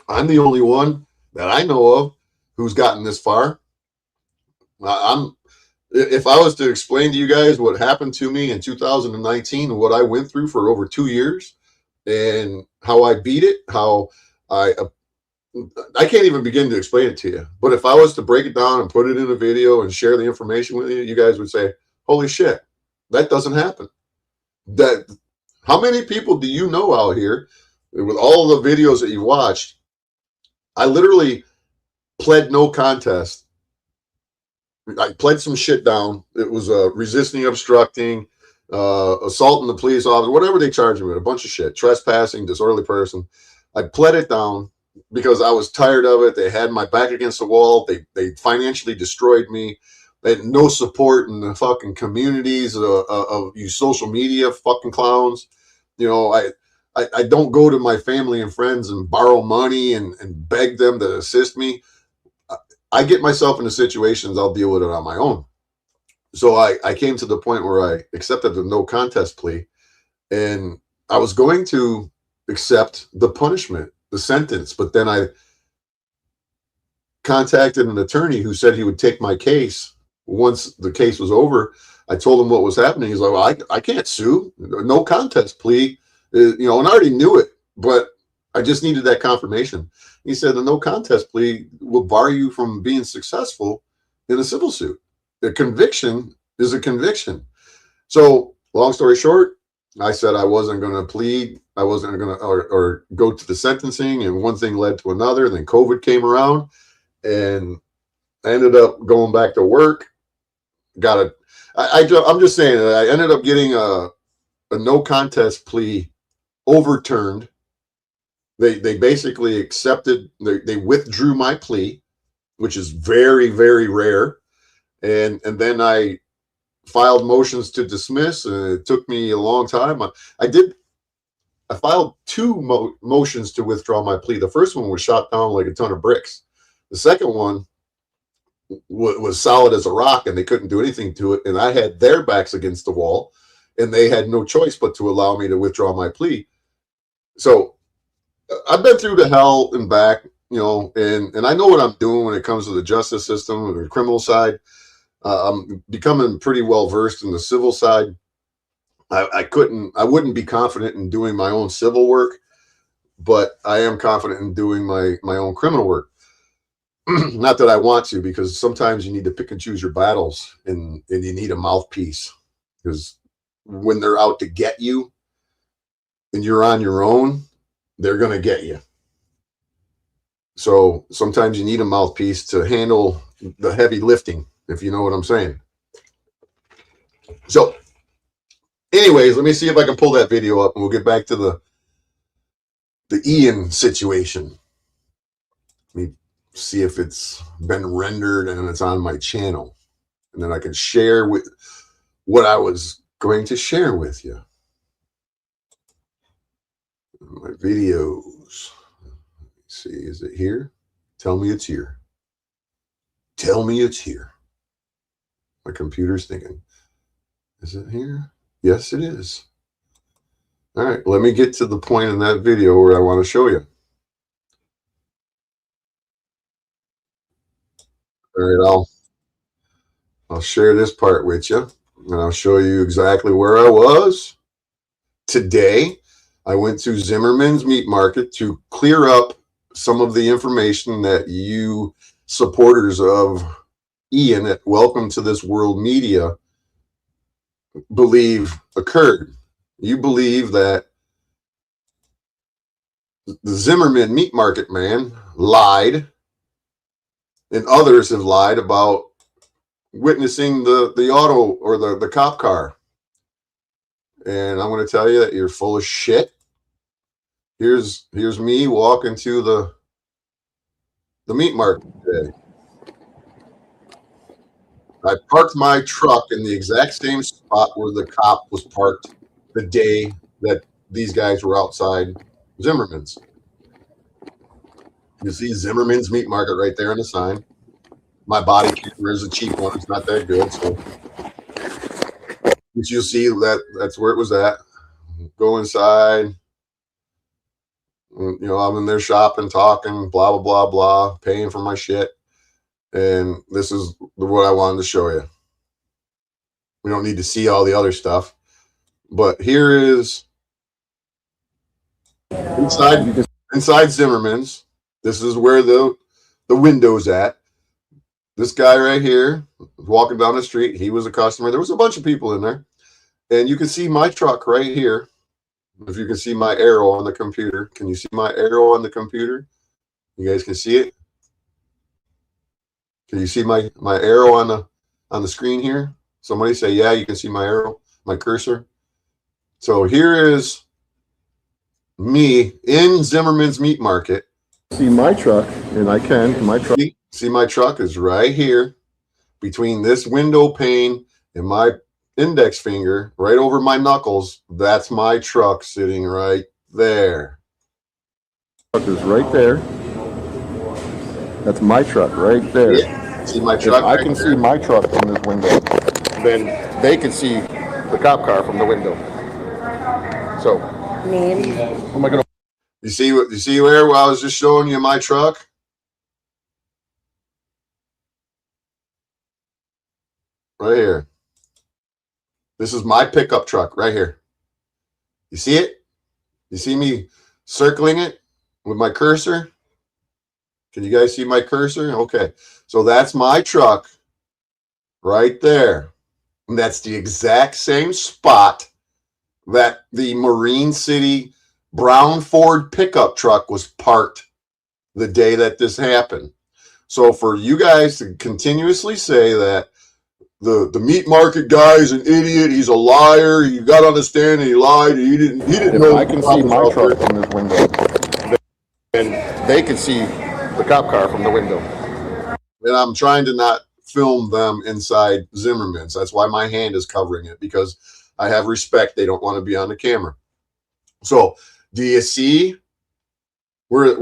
I'm the only one that I know of who's gotten this far. If I was to explain to you guys what happened to me in 2019 and what I went through for over 2 years and how I beat it, how I can't even begin to explain it to you. But if I was to break it down and put it in a video and share the information with you, you guys would say, holy shit, that doesn't happen. How many people do you know out here with all the videos that you watched? I literally pled no contest. I pled some shit down. It was resisting, obstructing, assaulting the police officer, whatever they charged me with, a bunch of shit, trespassing, disorderly person. I pled it down because I was tired of it. They had my back against the wall. They financially destroyed me. They had no support in the fucking communities of you social media fucking clowns. You know, I don't go to my family and friends and borrow money and beg them to assist me. I get myself into situations, I'll deal with it on my own. So I came to the point where I accepted the no contest plea, and I was going to accept the punishment, the sentence, but then I contacted an attorney who said he would take my case once the case was over. I told him what was happening. He's like, well, I can't sue. No contest plea, and I already knew it, but I just needed that confirmation. He said the no contest plea will bar you from being successful in a civil suit. A conviction is a conviction. So long story short, I said I wasn't going to plead. I wasn't going to or go to the sentencing, and one thing led to another. Then COVID came around, and I ended up going back to work. I'm just saying that I ended up getting a no contest plea overturned. They basically accepted, they withdrew my plea, which is very, very rare. And then I filed motions to dismiss, and it took me a long time. I filed two motions to withdraw my plea. The first one was shot down like a ton of bricks. The second one was solid as a rock, and they couldn't do anything to it. And I had their backs against the wall, and they had no choice but to allow me to withdraw my plea. So I've been through the hell and back, and I know what I'm doing when it comes to the justice system or the criminal side. I'm becoming pretty well versed in the civil side. I wouldn't be confident in doing my own civil work, but I am confident in doing my own criminal work. Not that I want to, because sometimes you need to pick and choose your battles, and you need a mouthpiece, because when they're out to get you and you're on your own, they're going to get you. So sometimes you need a mouthpiece to handle the heavy lifting, if you know what I'm saying. So anyways, let me see if I can pull that video up and we'll get back to the Ian situation. Let me see if it's been rendered and it's on my channel. And then I can share with what I was going to share with you. My videos. Let's see, is it here? Tell me it's here. Tell me it's here. My computer's thinking, is it here? Yes, it is. All right, let me get to the point in that video where I want to show you. All right, I'll share this part with you, and I'll show you exactly where I was today. I went to Zimmerman's meat market to clear up some of the information that you supporters of Ian at Welcome to This World Media believe occurred. You believe that the Zimmerman meat market man lied, and others have lied about witnessing the auto or the cop car. And I'm going to tell you that you're full of shit. Here's me walking to the meat market today. I parked my truck in the exact same spot where the cop was parked the day that these guys were outside Zimmerman's. You see Zimmerman's meat market right there on the sign. My body camera is a cheap one. It's not that good. So you'll see that's where it was at. Go inside. You know, I'm in there shopping, talking, blah, blah, blah, blah, paying for my shit. And this is what I wanted to show you. We don't need to see all the other stuff. But here is inside Zimmerman's. This is where the window's at. This guy right here walking down the street, he was a customer. There was a bunch of people in there. And you can see my truck right here. If you can see my arrow on the computer. Can you see my arrow on the computer? You guys can see it? Can you see my arrow on the screen here? Somebody say, yeah, you can see my arrow, my cursor. So here is me in Zimmerman's meat market. See my truck, and I can. My truck. See my truck is right here between this window pane and my index finger, right over my knuckles. That's my truck sitting right there. Truck is right there. That's my truck right there. Yeah. See my truck? If I can see my truck from this window, then they can see the cop car from the window. So, am I gonna? You see where I was just showing you my truck? Right here. This is my pickup truck right here. You see it? You see me circling it with my cursor? Can you guys see my cursor? Okay. So that's my truck right there. And that's the exact same spot that the Marine City brown Ford pickup truck was parked the day that this happened. So for you guys to continuously say that the meat market guy is an idiot, he's a liar, you got to understand he lied, he didn't know. I can see my truck from this window, and they can see the cop car from the window. And I'm trying to not film them inside Zimmerman's. That's why my hand is covering it, because I have respect. They don't want to be on the camera. So do you see where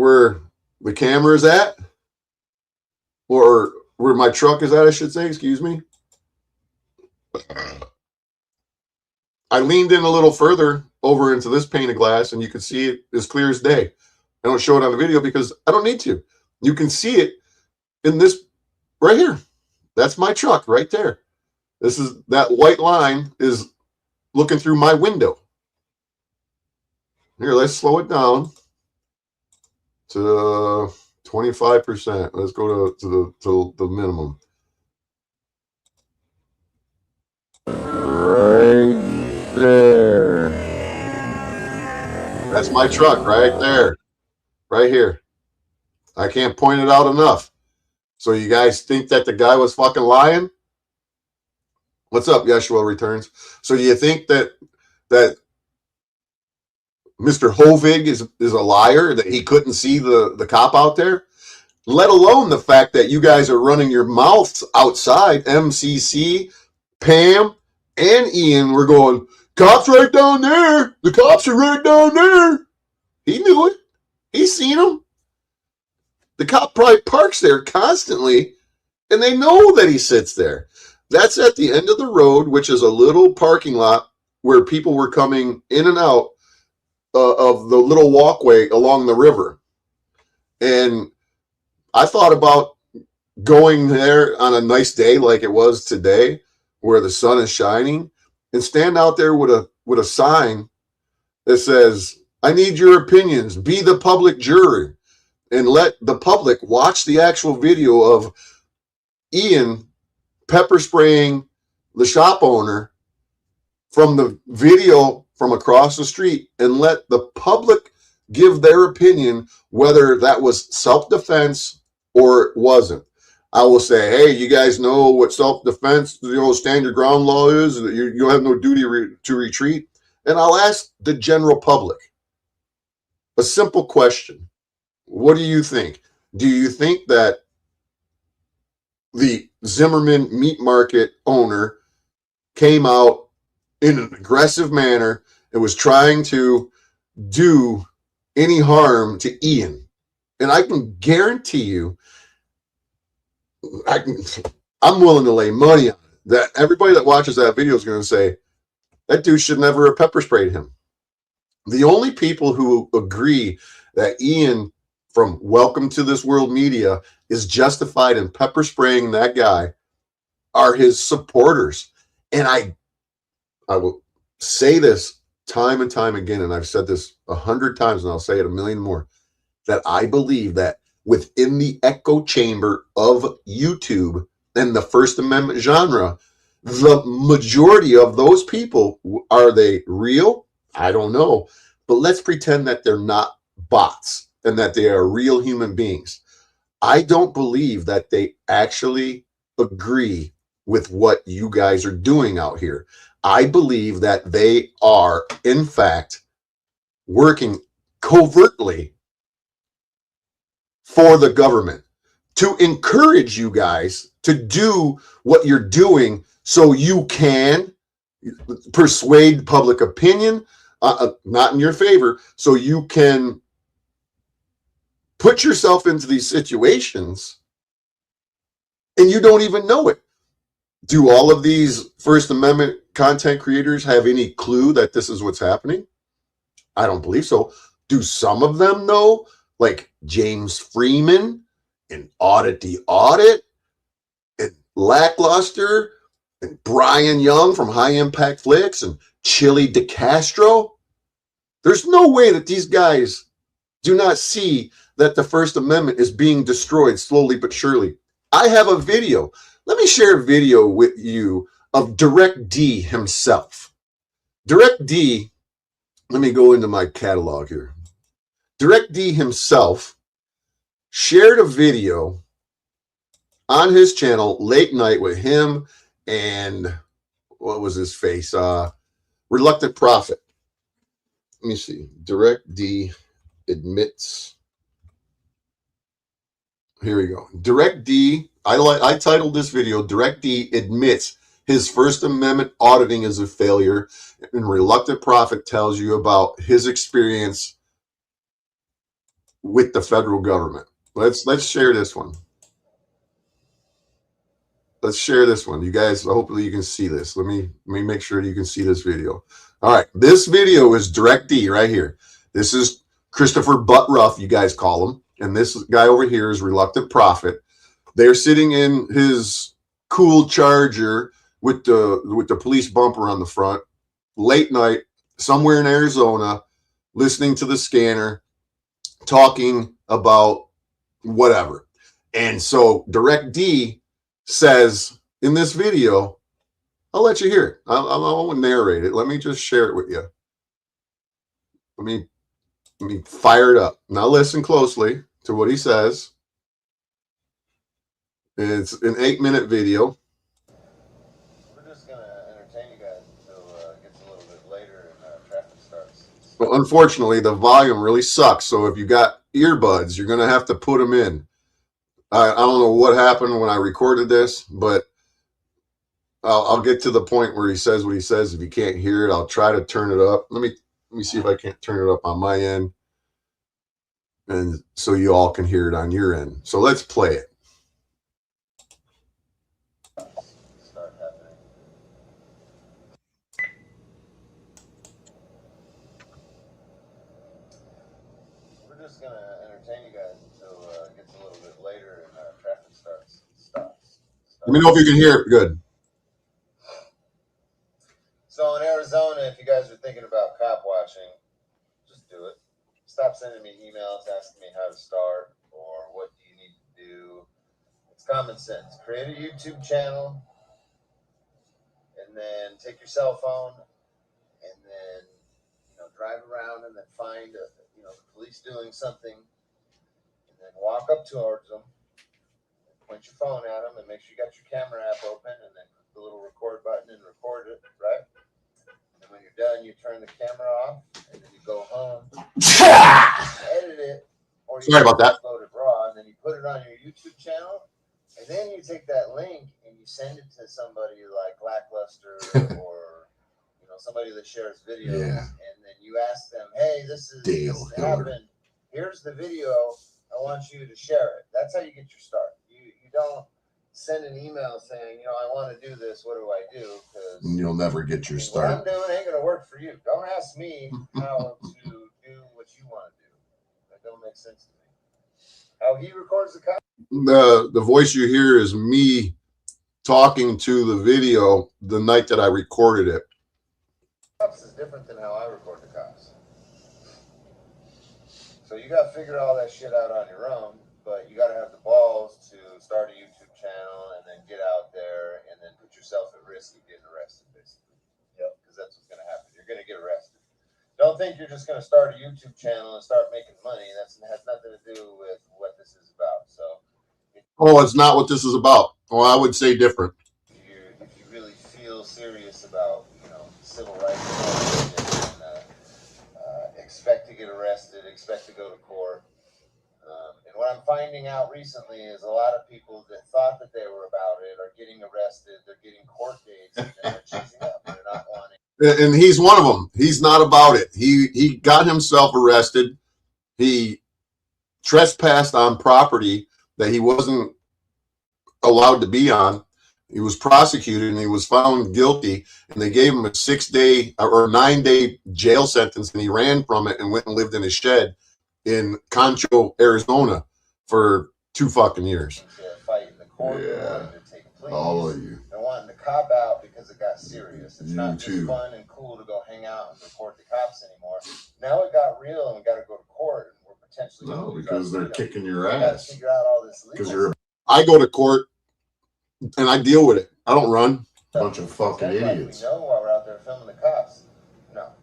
the camera is at? Or where my truck is at, I should say, excuse me. I leaned in a little further over into this pane of glass, and you can see it as clear as day. I don't show it on the video because I don't need to. You can see it in this right here. That's my truck right there. This is that white line is looking through my window. Here, let's slow it down to 25%. Let's go to the minimum. Right That's my truck right there, right here. I can't point it out enough. So you guys think that the guy was fucking lying? What's up, Yeshua Returns? So do you think that Mr. Hovig is a liar, that he couldn't see the cop out there? Let alone the fact that you guys are running your mouths outside. MCC, Pam, and Ian were going, cops right down there. The cops are right down there. He knew it. He's seen them. The cop probably parks there constantly, and they know that he sits there. That's at the end of the road, which is a little parking lot where people were coming in and out of the little walkway along the river. And I thought about going there on a nice day like it was today, where the sun is shining, and stand out there with a sign that says, I need your opinions. Be the public jury. And let the public watch the actual video of Ian pepper spraying the shop owner from the video from across the street, and let the public give their opinion whether that was self-defense or it wasn't. I will say, hey, you guys know what self-defense, stand your ground law is, that you have no duty to retreat. And I'll ask the general public a simple question. What do you think? Do you think that the Zimmerman meat market owner came out in an aggressive manner and was trying to do any harm to Ian? And I can guarantee you, I'm willing to lay money on it, that everybody that watches that video is going to say, that dude should never have pepper sprayed him. The only people who agree that Ian from Welcome to This World Media is justified in pepper spraying that guy are his supporters. And I will say this time and time again, and I've said this 100 times, and I'll say it 1,000,000 more, that I believe that within the echo chamber of YouTube and the First Amendment genre, the majority of those people, are they real? I don't know. But let's pretend that they're not bots and that they are real human beings. I don't believe that they actually agree with what you guys are doing out here. I believe that they are, in fact, working covertly for the government to encourage you guys to do what you're doing so you can persuade public opinion, not in your favor, so you can put yourself into these situations and you don't even know it. Do all of these First Amendment content creators have any clue that this is what's happening? I don't believe so. Do some of them know? Like James Freeman and Audit the Audit and Lackluster and Brian Young from High Impact Flicks and Chili DeCastro. There's no way that these guys do not see that the First Amendment is being destroyed slowly but surely. I have a video. Let me share a video with you of Direct D himself. Direct D, let me go into my catalog here. Direct D himself shared a video on his channel late night with him and what was his face? Reluctant Prophet. Let me see. Direct D admits. Here we go. Direct D. I titled this video, Direct D admits his First Amendment auditing is a failure, and Reluctant Prophet tells you about his experience with the federal government. Let's share this one. Let's share this one. You guys, hopefully you can see this. Let me make sure you can see this video. All right, this video is Direct D right here. This is Christopher Buttruff, you guys call him, and this guy over here is Reluctant Prophet. They're sitting in his cool Charger with the police bumper on the front, late night, somewhere in Arizona, listening to the scanner, talking about whatever. And so Direct D says in this video, I'll let you hear it. I won't narrate it. Let me just share it with you. Let me fire it up. Now listen closely to what he says. It's an 8-minute video. We're just going to entertain you guys until it gets a little bit later and traffic starts. Well, unfortunately, the volume really sucks. So if you got earbuds, you're going to have to put them in. I don't know what happened when I recorded this, but I'll get to the point where he says what he says. If you can't hear it, I'll try to turn it up. Let me see if I can't turn it up on my end, and so you all can hear it on your end. So let's play it. Start happening. We're just going to entertain you guys until it gets a little bit later and traffic stops. Let me know if you can hear it good. So in Arizona, if you guys are thinking about cop watching, just do it. Stop sending me emails asking me how to start or what do you need to do. It's common sense. Create a YouTube channel and then take your cell phone and then drive around and then find the police doing something and then walk up towards them and point your phone at them and make sure you got your camera app open and then click the little record button and record it, right? And when you're done, you turn the camera off, and then you go home, edit it, or you upload it raw, and then you put it on your YouTube channel, and then you take that link and you send it to somebody like Lackluster or somebody that shares videos, and then you ask them, "Hey, this happened. Here's the video. I want you to share it." That's how you get your start. You don't send an email saying, I want to do this. What do I do? Because you'll never get your start. What I'm doing ain't going to work for you. Don't ask me how to do what you want to do. That don't make sense to me. How he records the content. The voice you hear is me talking to the video the night that I recorded it. Cops is different than how I record the cops. So you got to figure all that shit out on your own, but you got to have the balls to start a YouTube channel and then get out there and then put yourself at risk of getting arrested, basically. Yep. Because that's what's going to happen. You're going to get arrested. Don't think you're just going to start a YouTube channel and start making money. That has nothing to do with what this is about. So. It's not what this is about. Well, I would say different. If you really feel serious about, civil rights and expect to get arrested, expect to go to court. And what I'm finding out recently is a lot of people that thought that they were about it are getting arrested. They're getting court dates and they're cheesing up. They're not wanting. And he's one of them. He's not about it. He got himself arrested. He trespassed on property that he wasn't allowed to be on. He was prosecuted and he was found guilty, and they gave him a 6-day or 9-day jail sentence, and he ran from it and went and lived in a shed in Concho, Arizona for 2 fucking years. Fight in the court, yeah, to take pleas, all of you. They're wanting to cop out because it got serious. It's not just fun and cool to go hang out and report the cops anymore. Now it got real and we got to go to court and we're potentially because they're kicking your ass. Figure out all this because I go to court and I deal with it. I don't run. A bunch of fucking idiots. We know while we're out there filming the cops. No,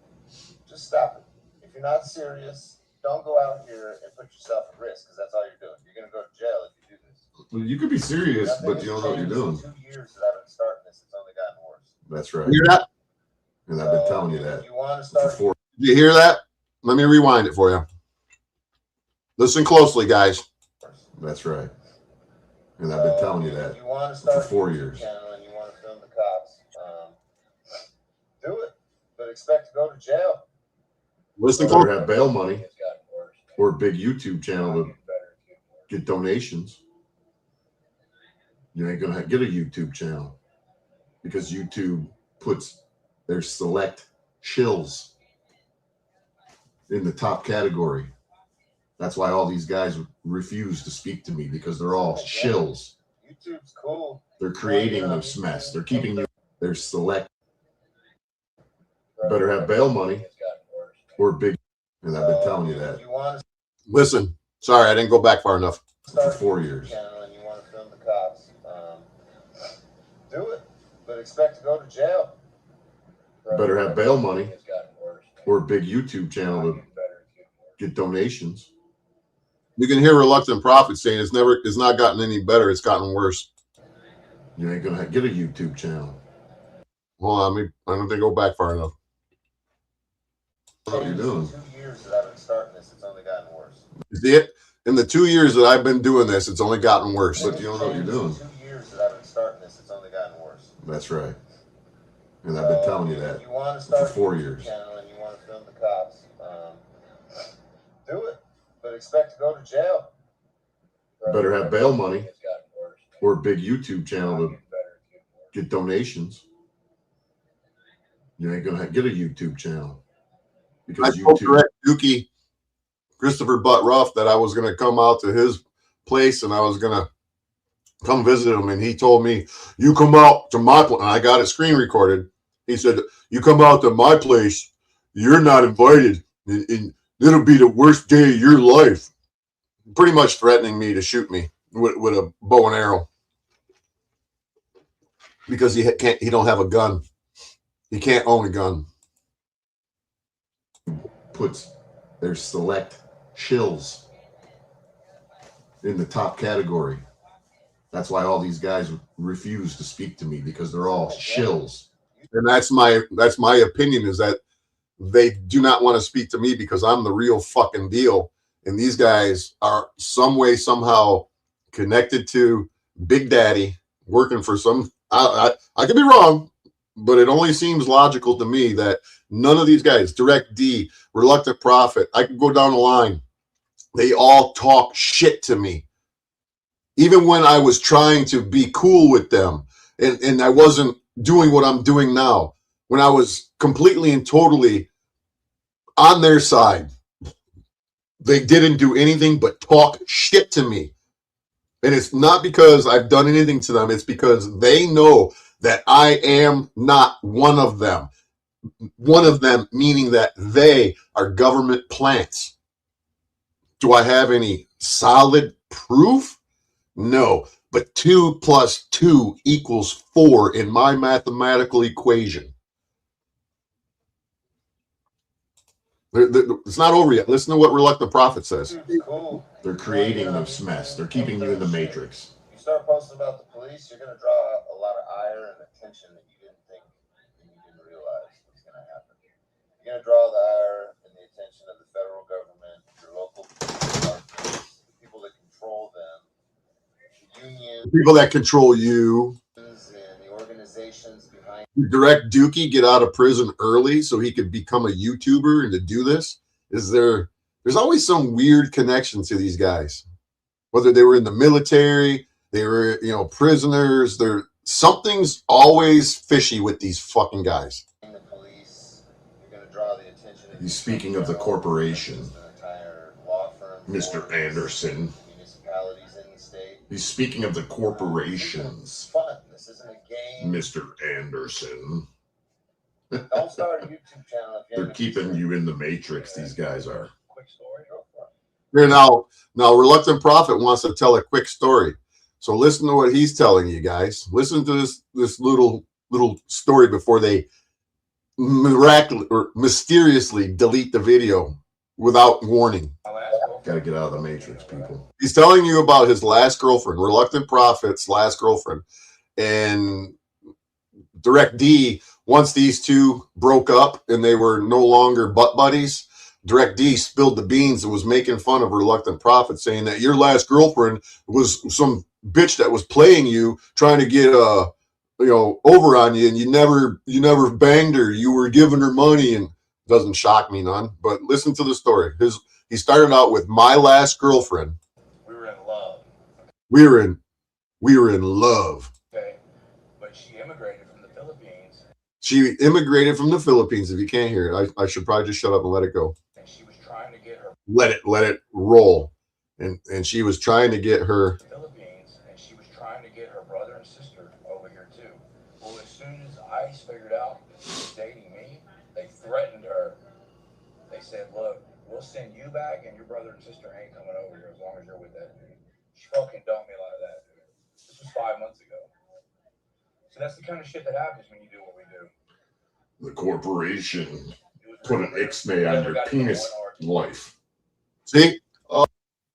just stop it. If you're not serious, don't go out here and put yourself at risk, because that's all you're doing. You're going to go to jail if you do this. Well, you could be serious, but you don't know what you're doing. 2 years that I've been starting this, it's only gotten worse. That's right. You hear that? And I've been telling you that. You want to start before. Did you hear that? Let me rewind it for you. Listen closely, guys. That's right. And I've been telling you that for 4 years. And you want to film the cops, do it, but expect to go to jail. Listen closely. Have bail money or a big YouTube channel to get donations. You ain't gonna get a YouTube channel because YouTube puts their select shills in the top category. That's why all these guys refuse to speak to me, because they're all shills. YouTube's cool. They're creating this mess. They're keeping you. They're select. Better have bail money or big. And I've been telling you that. Listen, sorry, I didn't go back far enough. For 4 years. And you want to film the cops, do it, but expect to go to jail. Better have bail money or a big YouTube channel to get donations. You can hear reluctant prophets saying it's not gotten any better. It's gotten worse. You ain't gonna get a YouTube channel. Hold on, I don't think go back far enough. What are you doing? 2 years that I've been starting this, it's only gotten worse. You see it? In the 2 years that I've been doing this, it's only gotten worse. But you don't know what you're doing. 2 years that I've been starting this, it's only gotten worse. That's right. And I've been telling you that for 4 years. Channel and you want to film the cops, do it, but expect to go to jail. Better have bail money or a big YouTube channel to get donations. You ain't gonna get a YouTube channel because I told Dookie, Christopher Butt Ruff, that I was gonna come out to his place and I was gonna come visit him, and he told me, "You come out to my place," and I got it screen recorded. He said, "You come out to my place, you're not invited, and it'll be the worst day of your life." Pretty much threatening me to shoot me with a bow and arrow because he don't have a gun. He can't own a gun. Puts their select shills in the top category. That's why all these guys refuse to speak to me, because they're all shills. And that's my opinion, is that they do not want to speak to me because I'm the real fucking deal. And these guys are some way, somehow connected to Big Daddy, working for some, I could be wrong, but it only seems logical to me that none of these guys, Direct D, Reluctant Prophet, I could go down the line, they all talk shit to me. Even when I was trying to be cool with them, and I wasn't doing what I'm doing now, when I was completely and totally on their side, they didn't do anything but talk shit to me. And it's not because I've done anything to them. It's because they know that I am not one of them. One of them meaning that they are government plants. Do I have any solid proof? No. But 2 + 2 = 4 in my mathematical equation. It's not over yet. Listen to what Reluctant Prophet says. They're creating this mess. They're keeping you in the matrix. You start posting about the police, you're going to draw a lot of ire and attention that you didn't think and you didn't realize was going to happen. You're going to draw the ire and the attention of the federal government, your local departments, the people that control them, the unions, the people that control you, and the organizations behind. Direct Dookie get out of prison early so he could become a YouTuber and to do this. There's always some weird connection to these guys, whether they were in the military, they were, prisoners. Something's always fishy with these fucking guys. The police, you're going to draw the attention. He's speaking of the corporation, entire law firm, Mr. Anderson. Municipalities in the state. He's speaking of the corporations. Fun. This isn't a game. Mr. Anderson. Don't start a YouTube channel. They're keeping you in the matrix, these guys are. Quick story. Here now Reluctant Prophet wants to tell a quick story. So listen to what he's telling you guys. Listen to this little story before they mysteriously delete the video without warning. Gotta get out of the matrix, people. He's telling you about his last girlfriend, Reluctant Prophet's last girlfriend. And Direct D, once these two broke up and they were no longer butt buddies, Direct D spilled the beans and was making fun of Reluctant Prophet, saying that your last girlfriend was some bitch that was playing you, trying to get over on you, and you never banged her. You were giving her money, and doesn't shock me none. But listen to the story. He started out with my last girlfriend. We were in love. We were in love. Okay, but she immigrated from the Philippines. She immigrated from the Philippines. If you can't hear it, I should probably just shut up and let it go. And she was trying to get her. Let it roll. And she was trying to get her. Philippines, and she was trying to get her brother and sister over here too. Well, as soon as ICE figured out that she was dating me, they threatened her. They said, "Look, we'll send you back, and your brother and sister ain't coming over here as long as you're with that dude." She fucking dumped me like that, dude. This was 5 months ago. So And that's the kind of shit that happens when you do what we do. The corporation put an Ixnay on your penis life. See?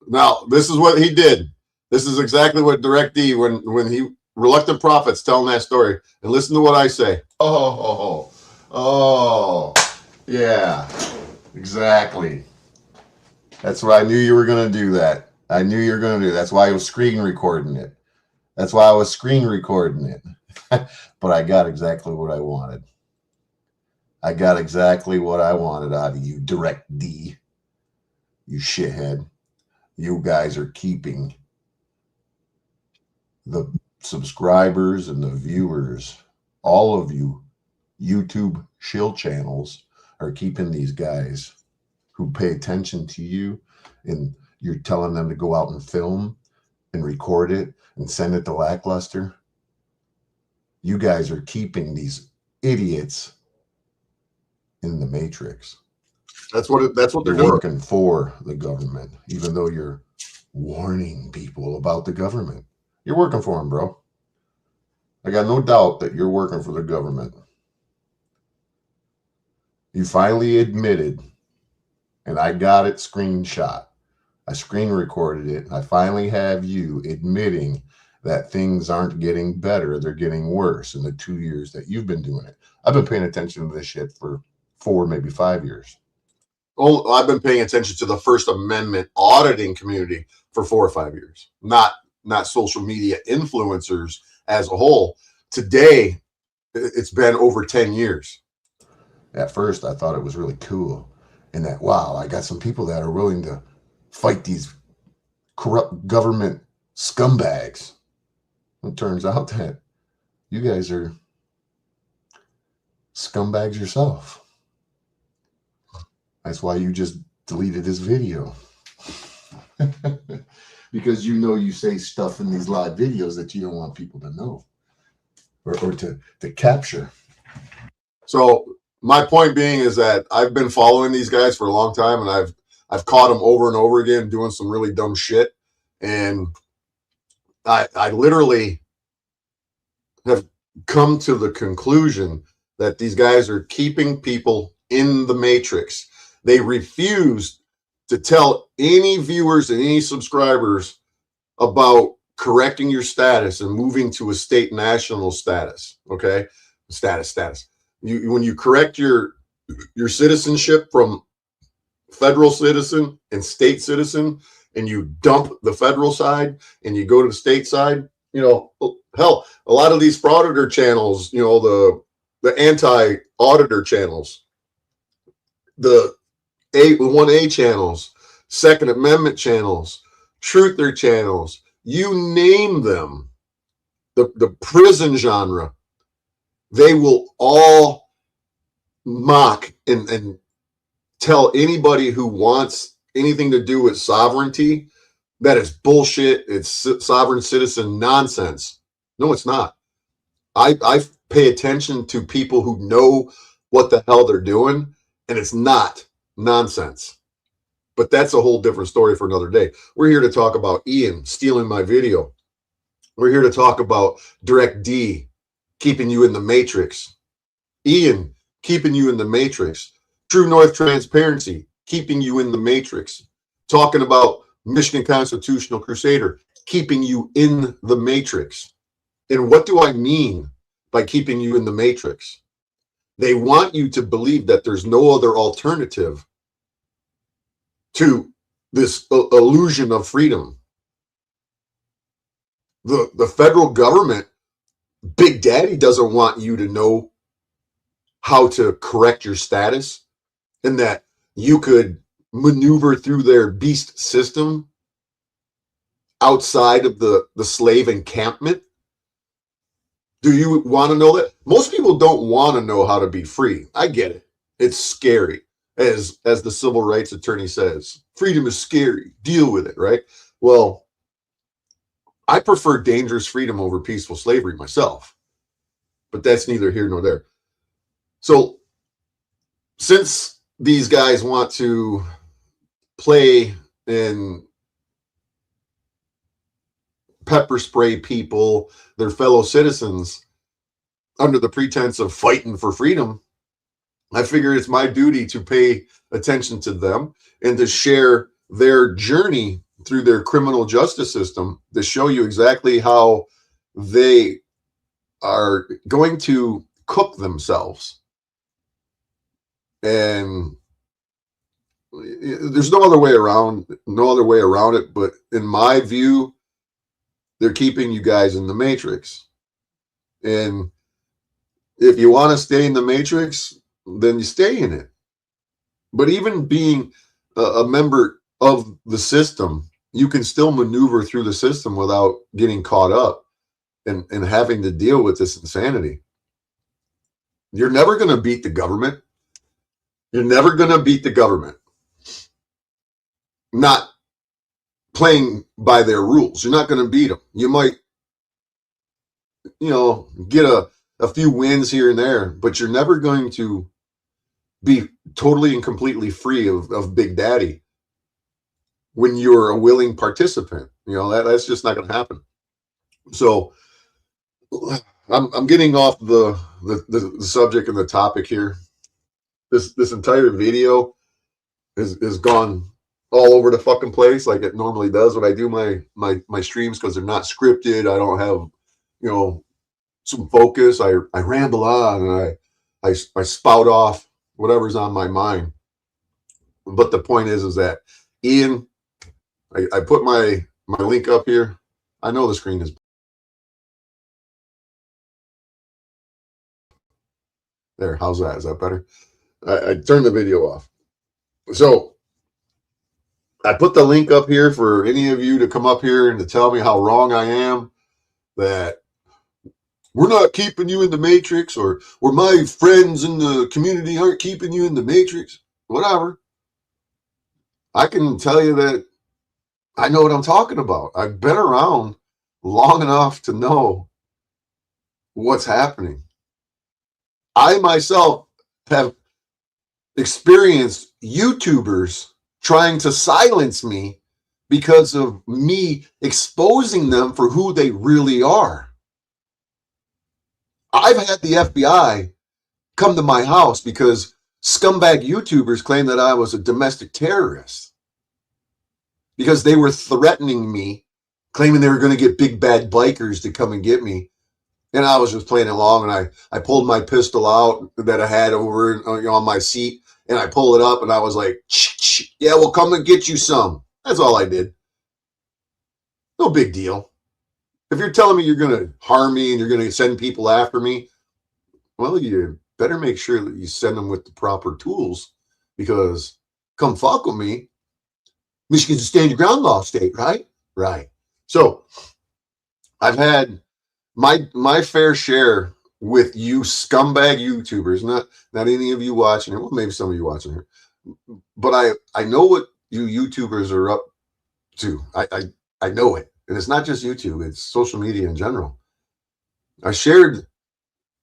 Now, this is what he did. This is exactly what DirectD, when he, Reluctant Prophets telling that story. And listen to what I say. Oh, yeah, exactly. That's why I knew you were going to do that. I knew you were going to do that. That's why I was screen recording it. That's why I was screen recording it. But I got exactly what I wanted. I got exactly what I wanted out of you, DirectD. You shithead. You guys are keeping the subscribers and the viewers, all of you YouTube shill channels are keeping these guys who pay attention to you, and you're telling them to go out and film and record it and send it to Lackluster. You guys are keeping these idiots in the matrix. That's what they're doing. Working for the government, even though you're warning people about the government. You're working for them, bro. I got no doubt that you're working for the government. You finally admitted, and I got it screenshot. I screen recorded it. I finally have you admitting that things aren't getting better. They're getting worse in the 2 years that you've been doing it. I've been paying attention to this shit for 4, maybe 5 years. Oh, I've been paying attention to the First Amendment auditing community for 4 or 5 years, not social media influencers as a whole. Today, it's been over 10 years. At first, I thought it was really cool, and that, wow, I got some people that are willing to fight these corrupt government scumbags. It turns out that you guys are scumbags yourself. That's why you just deleted this video. Because you know you say stuff in these live videos that you don't want people to know or to capture. So my point being is that I've been following these guys for a long time, and I've caught them over and over again doing some really dumb shit. And I literally have come to the conclusion that these guys are keeping people in the matrix. They refuse to tell any viewers and any subscribers about correcting your status and moving to a state national status. Okay, status. When you correct your citizenship from federal citizen and state citizen, and you dump the federal side and you go to the state side, you know, hell, a lot of these frauditor channels, you know, the anti-auditor channels, the 1A channels, Second Amendment channels, truther channels, you name them, the prison genre, they will all mock and tell anybody who wants anything to do with sovereignty that is bullshit. It's sovereign citizen nonsense. No, it's not. I pay attention to people who know what the hell they're doing, and it's not nonsense. But that's a whole different story for another day. We're here to talk about Ian stealing my video. We're here to talk about DirectD keeping you in the matrix. Ian keeping you in the matrix. True North Transparency keeping you in the matrix. Talking about Michigan Constitutional Crusader keeping you in the matrix. And what do I mean by keeping you in the matrix? They want you to believe that there's no other alternative to this illusion of freedom. The federal government, Big Daddy, doesn't want you to know how to correct your status and that you could maneuver through their beast system outside of the slave encampment. Do you want to know that? Most people don't want to know how to be free. I get it. It's scary. As the civil rights attorney says, freedom is scary. Deal with it, right? Well, I prefer dangerous freedom over peaceful slavery myself. But that's neither here nor there. So since these guys want to play and pepper spray people, their fellow citizens, under the pretense of fighting for freedom, I figure it's my duty to pay attention to them and to share their journey through their criminal justice system to show you exactly how they are going to cook themselves. And there's no other way around it. But in my view, they're keeping you guys in the matrix. And if you want to stay in the matrix, then you stay in it. But even being a member of the system, you can still maneuver through the system without getting caught up and having to deal with this insanity. You're never going to beat the government. You're never going to beat the government. Not playing by their rules. You're not going to beat them. You might, get a few wins here and there, but you're never going to be totally and completely free of Big Daddy when you're a willing participant. That's just not going to happen. So I'm getting off the subject and the topic here. This entire video is gone all over the fucking place like it normally does when I do my streams, because they're not scripted. I don't have some focus. I ramble on and I spout off whatever's on my mind. But the point is that Ian, I put my link up here. I know the screen is there. How's that? Is that better? I turned the video off. So I put the link up here for any of you to come up here and to tell me how wrong I am, that we're not keeping you in the matrix, or my friends in the community aren't keeping you in the matrix. Whatever. I can tell you that I know what I'm talking about. I've been around long enough to know what's happening. I myself have experienced YouTubers trying to silence me because of me exposing them for who they really are. I've had the FBI come to my house because scumbag YouTubers claimed that I was a domestic terrorist, because they were threatening me, claiming they were going to get big bad bikers to come and get me. And I was just playing along, and I pulled my pistol out that I had over on my seat, and I pulled it up, and I was like, yeah, we'll come and get you some. That's all I did. No big deal. If you're telling me you're going to harm me and you're going to send people after me, well, you better make sure that you send them with the proper tools, because come fuck with me, Michigan's a stand your ground law state, right? Right. So I've had my fair share with you scumbag YouTubers, not any of you watching it. Well, maybe some of you watching here, but I know what you YouTubers are up to. I know it. And it's not just YouTube, it's social media in general. I shared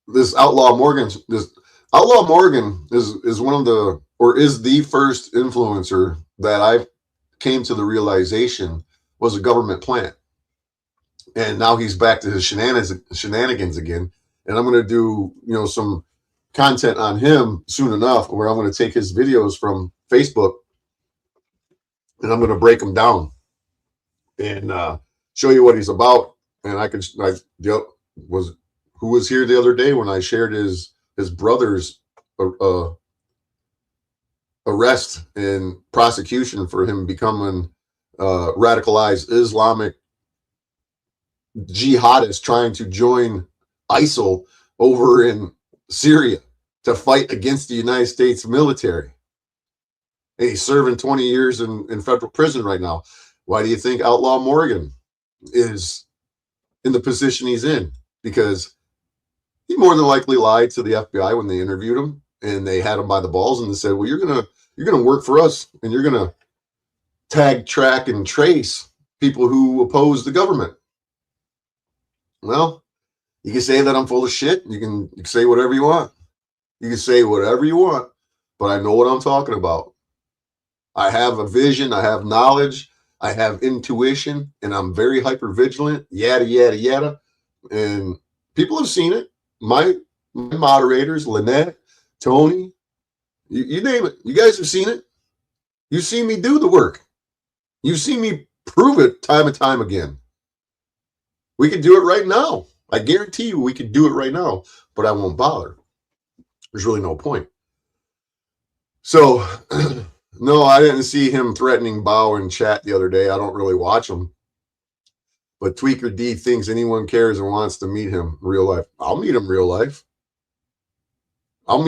this Outlaw Morgan. This Outlaw Morgan is one of the, or is the first influencer that I came to the realization was a government plant. And now he's back to his shenanigans again. And I'm going to do, some content on him soon enough, where I'm going to take his videos from Facebook and I'm going to break them down and show you what he's about. And who was here the other day when I shared his brother's arrest and prosecution for him becoming radicalized Islamic jihadist trying to join ISIL over in Syria to fight against the United States military. And he's serving 20 years in federal prison right now. Why do you think Outlaw Morgan is in the position he's in? Because he more than likely lied to the FBI when they interviewed him, and they had him by the balls and they said, well, you're gonna work for us, and you're gonna tag, track, and trace people who oppose the government. Well, you can say that I'm full of shit. You can say whatever you want. You can say whatever you want, but I know what I'm talking about. I have a vision. I have knowledge. I have intuition, and I'm very hyper vigilant, yada, yada, yada. And people have seen it. my moderators, Lynette, Tony, you name it. You guys have seen it. You've seen me do the work. You've seen me prove it time and time again. We can do it right now. I guarantee you we could do it right now, but I won't bother. There's really no point. So, no, I didn't see him threatening Bao in chat the other day. I don't really watch him. But Tweaker D thinks anyone cares and wants to meet him in real life. I'll meet him in real life. I'm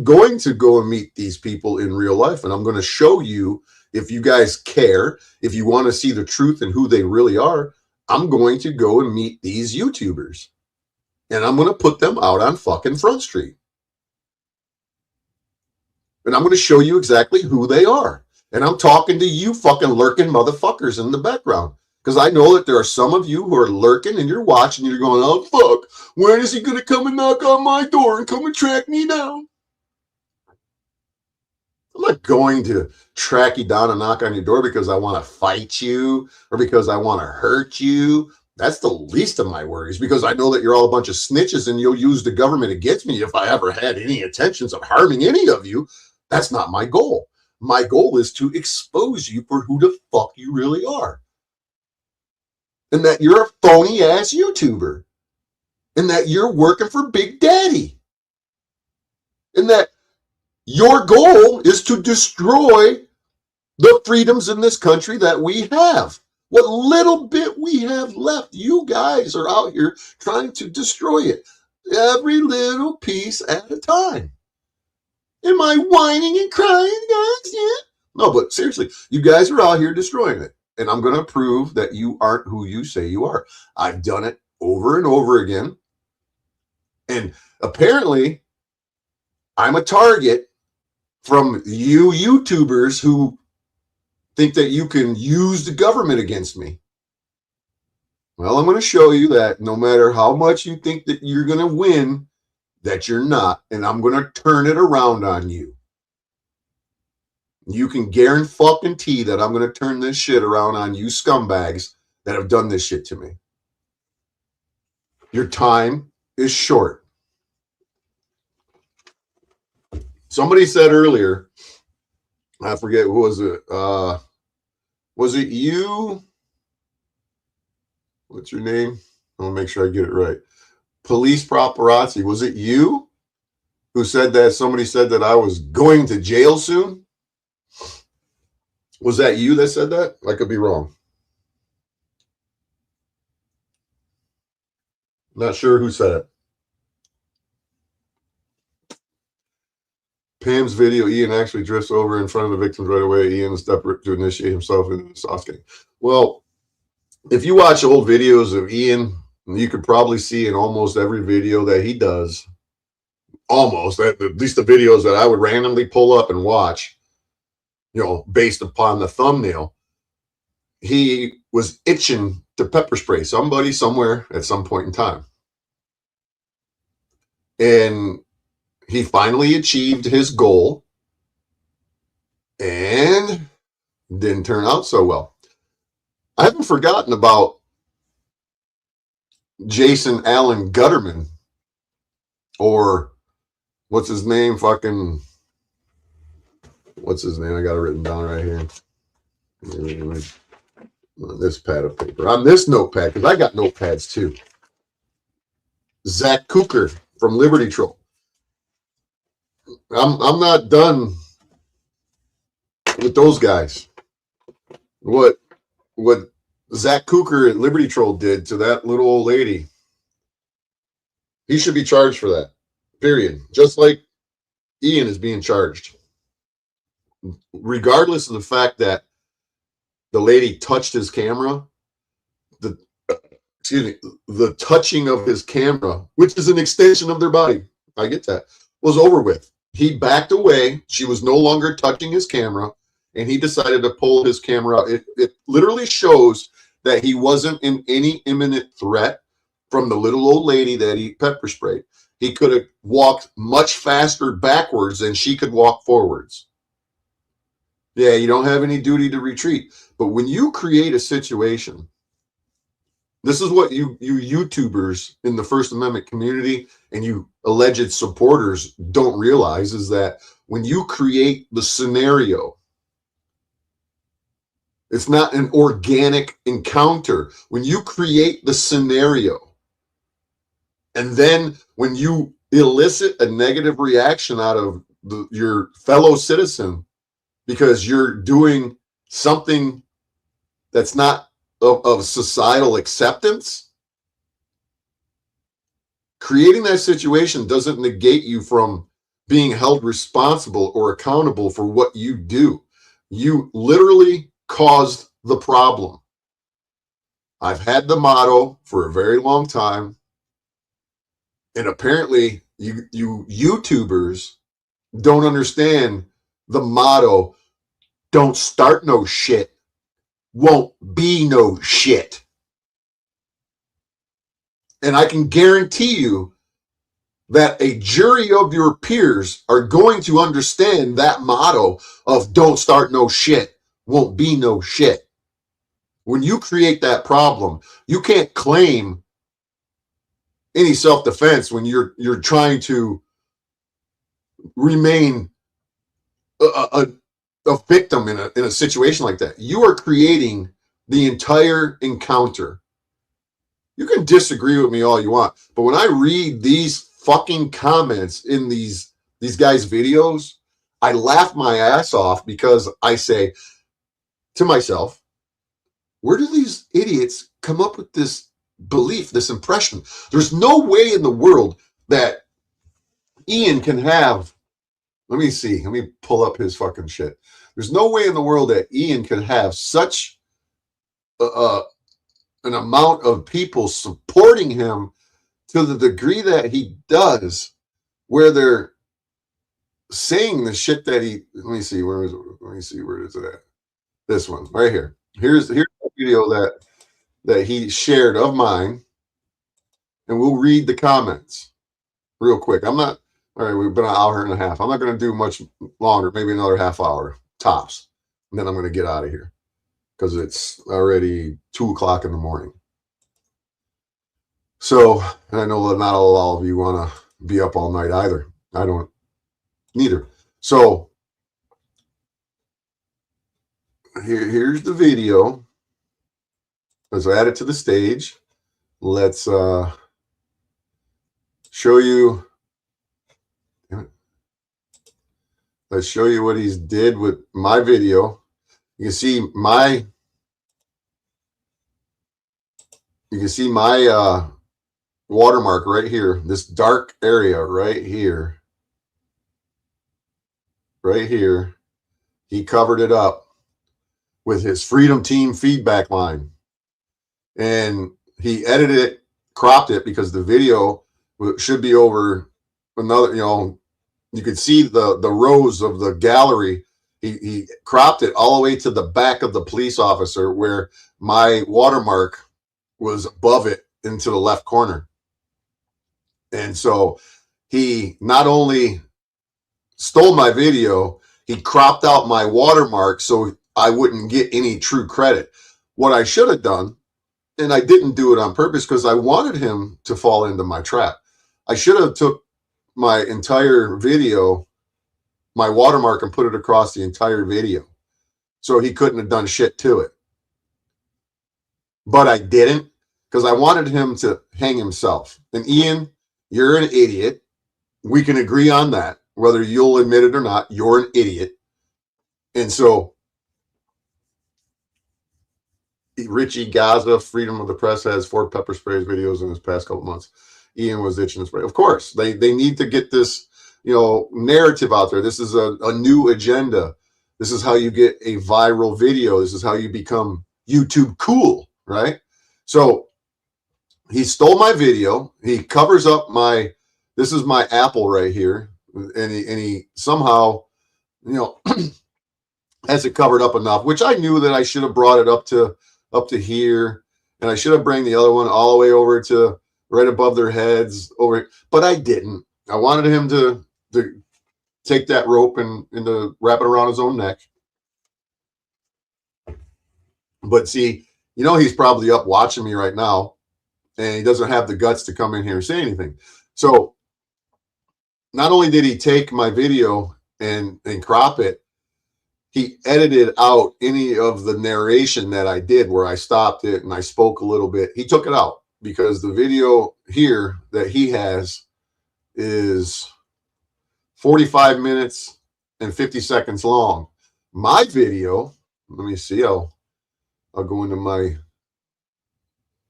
going to go and meet these people in real life, and I'm going to show you, if you guys care, if you want to see the truth and who they really are, I'm going to go and meet these YouTubers. And I'm going to put them out on fucking Front Street. And I'm going to show you exactly who they are. And I'm talking to you fucking lurking motherfuckers in the background. Because I know that there are some of you who are lurking and you're watching and you're going, oh, fuck, when is he going to come and knock on my door and come and track me down? I'm not going to track you down and knock on your door because I want to fight you or because I want to hurt you. That's the least of my worries, because I know that you're all a bunch of snitches and you'll use the government against me if I ever had any intentions of harming any of you. That's not my goal. My goal is to expose you for who the fuck you really are. And that you're a phony ass YouTuber. And that you're working for Big Daddy. And that your goal is to destroy the freedoms in this country that we have. What little bit we have left, you guys are out here trying to destroy it. Every little piece at a time. Am I whining and crying, guys? Yeah. No, but seriously, you guys are out here destroying it. And I'm going to prove that you aren't who you say you are. I've done it over and over again. And apparently, I'm a target from you YouTubers who think that you can use the government against me. Well, I'm going to show you that no matter how much you think that you're going to win, that you're not. And I'm going to turn it around on you. You can guarantee that I'm going to turn this shit around on you scumbags that have done this shit to me. Your time is short. Somebody said earlier, I forget, who was it? Was it you? What's your name? I want to make sure I get it right. Police paparazzi. Was it you who said that somebody said that I was going to jail soon? Was that you that said that? I could be wrong. Not sure who said it. Pam's video, Ian actually drifts over in front of the victims right away. Ian stepped to initiate himself into the sauce game. Well, if you watch old videos of Ian, you could probably see in almost every video that he does, almost, at least the videos that I would randomly pull up and watch, based upon the thumbnail, he was itching to pepper spray somebody somewhere at some point in time. And he finally achieved his goal and didn't turn out so well. I haven't forgotten about Jason Allen Gutterman, or what's his name? What's his name? I got it written down right here. On this pad of paper. On this notepad, because I got notepads too. Zach Cooker from Liberty Troll. I'm not done with those guys. What Zach Cooker at Liberty Troll did to that little old lady, he should be charged for that. Period. Just like Ian is being charged. Regardless of the fact that the lady touched his camera, the touching of his camera, which is an extension of their body, I get that, was over with. He backed away. She was no longer touching his camera, and he decided to pull his camera out. It literally shows that he wasn't in any imminent threat from the little old lady that he pepper sprayed. He could have walked much faster backwards than she could walk forwards. Yeah, you don't have any duty to retreat. But when you create a situation This is what you YouTubers in the First Amendment community and you alleged supporters don't realize is that when you create the scenario, it's not an organic encounter. When you create the scenario, and then when you elicit a negative reaction out of your fellow citizen because you're doing something that's not of societal acceptance, creating that situation doesn't negate you from being held responsible or accountable for what you do. You literally caused the problem. I've had the motto for a very long time. And apparently you YouTubers don't understand the motto, don't start no shit, won't be no shit. And I can guarantee you that a jury of your peers are going to understand that motto of don't start no shit, won't be no shit. When you create that problem, you can't claim any self-defense when you're trying to remain a victim in a situation like that. You are creating the entire encounter. You can disagree with me all you want, but when I read these fucking comments in these guys' videos, I laugh my ass off because I say to myself, where do these idiots come up with this belief, this impression? There's no way in the world that Ian can have, let me pull up his fucking shit. There's no way in the world that Ian can have such an amount of people supporting him to the degree that he does, where they're saying the shit that he, let me see, where is it at? This one right here. Here's a video that he shared of mine, and we'll read the comments real quick. All right, we've been an hour and a half. I'm not going to do much longer, maybe another half hour tops. And then I'm going to get out of here because it's already 2:00 in the morning. So, and I know that not all of you want to be up all night either. I don't, neither. So, here's the video. Let's add it to the stage. Let's show you. Let's show you what he's did with my video. You can see my watermark right here, this dark area right here. Right here. He covered it up with his Freedom Team feedback line. And he edited it, cropped it, because the video should be over another, you could see the rows of the gallery. He cropped it all the way to the back of the police officer where my watermark was above it into the left corner. And so he not only stole my video, he cropped out my watermark so I wouldn't get any true credit. What I should have done, and I didn't do it on purpose because I wanted him to fall into my trap. I should have took my entire video, my watermark, and put it across the entire video so he couldn't have done shit to it. But I didn't because I wanted him to hang himself. And Ian, you're an idiot. We can agree on that. Whether you'll admit it or not, you're an idiot. And so Richie Gaza, Freedom of the Press, has 4 pepper sprays videos in his past couple months. Ian was itching to spray. Of course, they need to get this, narrative out there. This is a new agenda. This is how you get a viral video. This is how you become YouTube cool, right? So he stole my video. He covers up this is my apple right here. And he somehow, has it covered up enough, which I knew that I should have brought it up to here, and I should have brought the other one all the way over to right above their heads but I didn't. I wanted him to take that rope and to wrap it around his own neck. But see, You know, he's probably up watching me right now, and he doesn't have the guts to come in here and say anything. So not only did he take my video and crop it, he edited out any of the narration that I did where I stopped it and I spoke a little bit. He took it out because the video here that he has is 45 minutes and 50 seconds long. My video, let me see, I'll go into my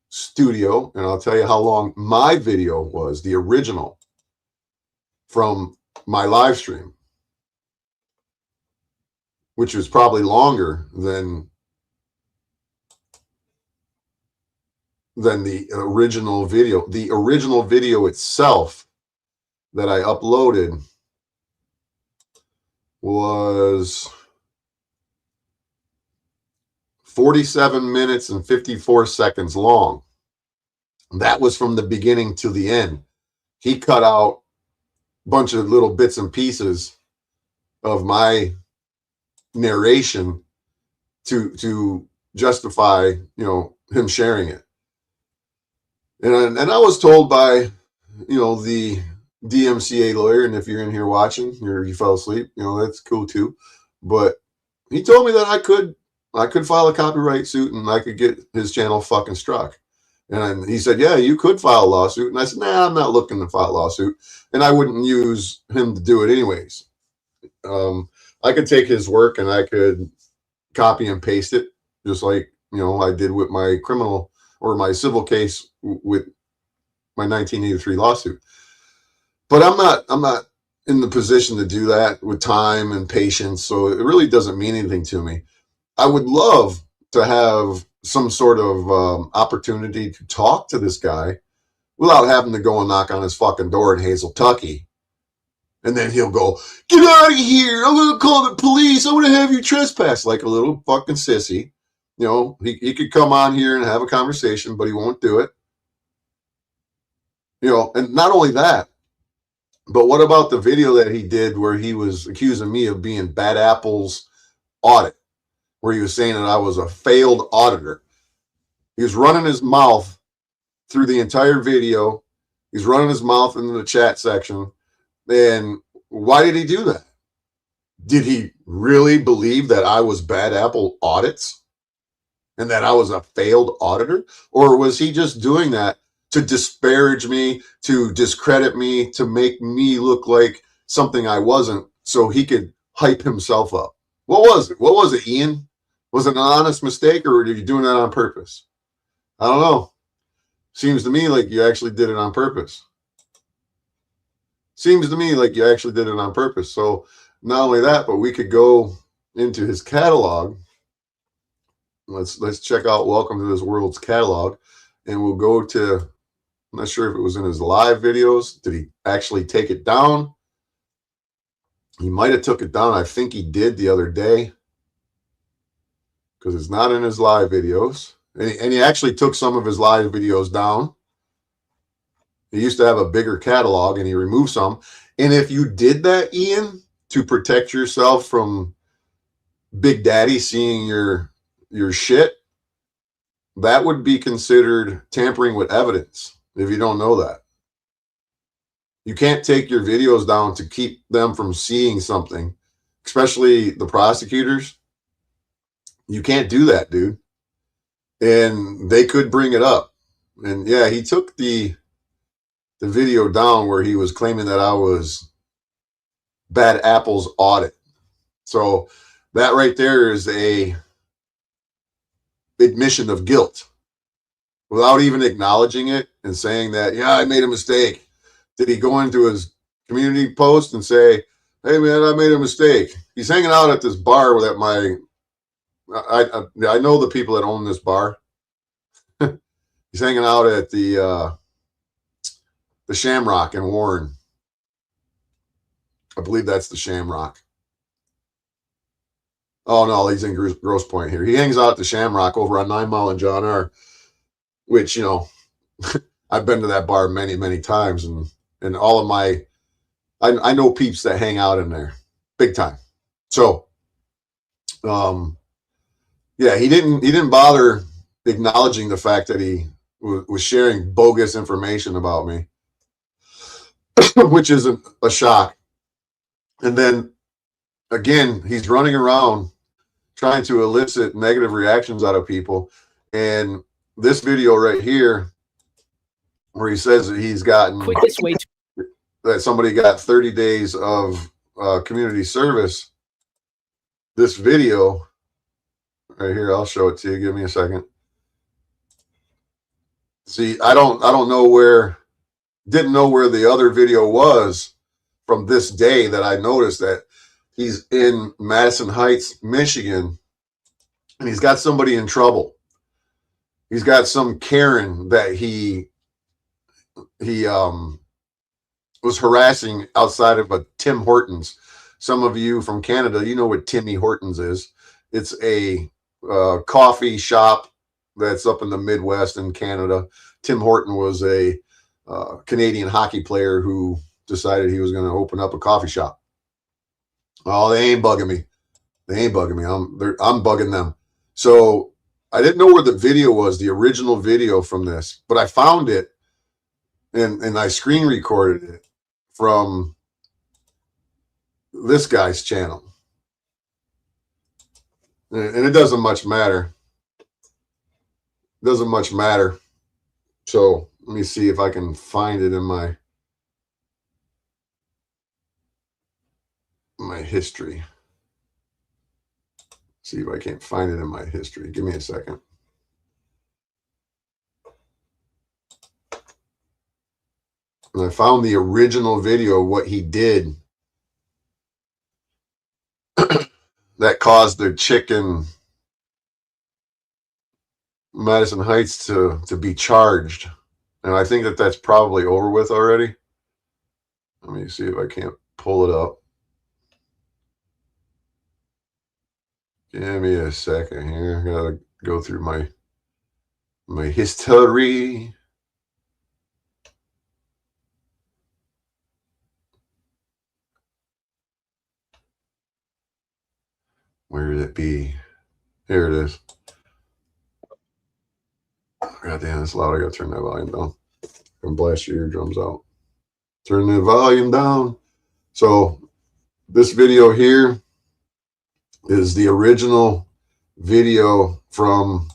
studio and I'll tell you how long my video was, the original from my live stream, which was probably longer than the original video. The original video itself that I uploaded was 47 minutes and 54 seconds long. That was from the beginning to the end. He cut out a bunch of little bits and pieces of my narration to justify, you know, him sharing it. And I was told by, you know, the DMCA lawyer, and if you're in here watching, you fell asleep, you know, that's cool too. But he told me that I could file a copyright suit and I could get his channel fucking struck. And he said, yeah, you could file a lawsuit. And I said, nah, I'm not looking to file a lawsuit. And I wouldn't use him to do it anyways. I could take his work and I could copy and paste it, just like, you know, I did with my criminal or my civil case with my 1983 lawsuit. But I'm not in the position to do that with time and patience. So it really doesn't mean anything to me. I would love to have some sort of opportunity to talk to this guy without having to go and knock on his fucking door in Hazel, Tucky. And then he'll go, get out of here. I'm going to call the police. I'm going to have you trespass, like a little fucking sissy. You know, he could come on here and have a conversation, but he won't do it. You know, and not only that, but what about the video that he did where he was accusing me of being Bad Apple's audit, where he was saying that I was a failed auditor? He was running his mouth through the entire video. He's running his mouth into the chat section. And why did he do that? Did he really believe that I was Bad Apple Audits and that I was a failed auditor? Or was he just doing that to disparage me, to discredit me, to make me look like something I wasn't so he could hype himself up? What was it? What was it, Ian? Was it an honest mistake or were you doing that on purpose? I don't know. Seems to me like you actually did it on purpose. Seems to me like you actually did it on purpose. So not only that, but we could go into his catalog. Let's check out Welcome to This World's catalog. And we'll go to, I'm not sure if it was in his live videos. Did he actually take it down? He might have took it down. I think he did the other day, because it's not in his live videos. And he actually took some of his live videos down. He used to have a bigger catalog and he removed some. And if you did that, Ian, to protect yourself from Big Daddy seeing your shit, that would be considered tampering with evidence, if you don't know that. You can't take your videos down to keep them from seeing something, especially the prosecutors. You can't do that, dude. And they could bring it up. And yeah, he took the video down where he was claiming that I was Bad Apple's audit. So that right there is a admission of guilt without even acknowledging it and saying that, yeah, I made a mistake. Did he go into his community post and say, hey man, I made a mistake? He's hanging out at this bar that I know the people that own this bar. He's hanging out at the Shamrock in Warren. I believe that's the Shamrock. Oh no, he's in Grosse Pointe here. He hangs out at the Shamrock over on 9 Mile and John R., which, you know, I've been to that bar many, many times, and all of my, I know peeps that hang out in there big time. So, yeah, he didn't bother acknowledging the fact that he was sharing bogus information about me, which is a shock. And then again, he's running around trying to elicit negative reactions out of people. And this video right here, where he says that he's gotten quickest way to that somebody got 30 days of community service. This video right here, I'll show it to you. Give me a second. See, I don't know where, didn't know where the other video was from this day that I noticed that he's in Madison Heights, Michigan, and he's got somebody in trouble. He's got some Karen that he was harassing outside of a Tim Hortons. Some of you from Canada, you know what Timmy Hortons is. It's a coffee shop that's up in the Midwest in Canada. Tim Horton was a Canadian hockey player who decided he was going to open up a coffee shop. Oh, they ain't bugging me. They ain't bugging me. I'm bugging them. So I didn't know where the video was, the original video from this, but I found it and I screen recorded it from this guy's channel. And it doesn't much matter. It doesn't much matter. So let me see if I can find it in my history. See if I can't find it in my history. Give me a second. And I found the original video, what he did that caused the chick in Madison Heights to be charged. And I think that that's probably over with already. Let me see if I can't pull it up. Give me a second here. I gotta go through my history. Where did it be? Here it is. God damn, it's loud. I gotta turn that volume down. And blast your eardrums out. Turn the volume down. So this video here is the original video from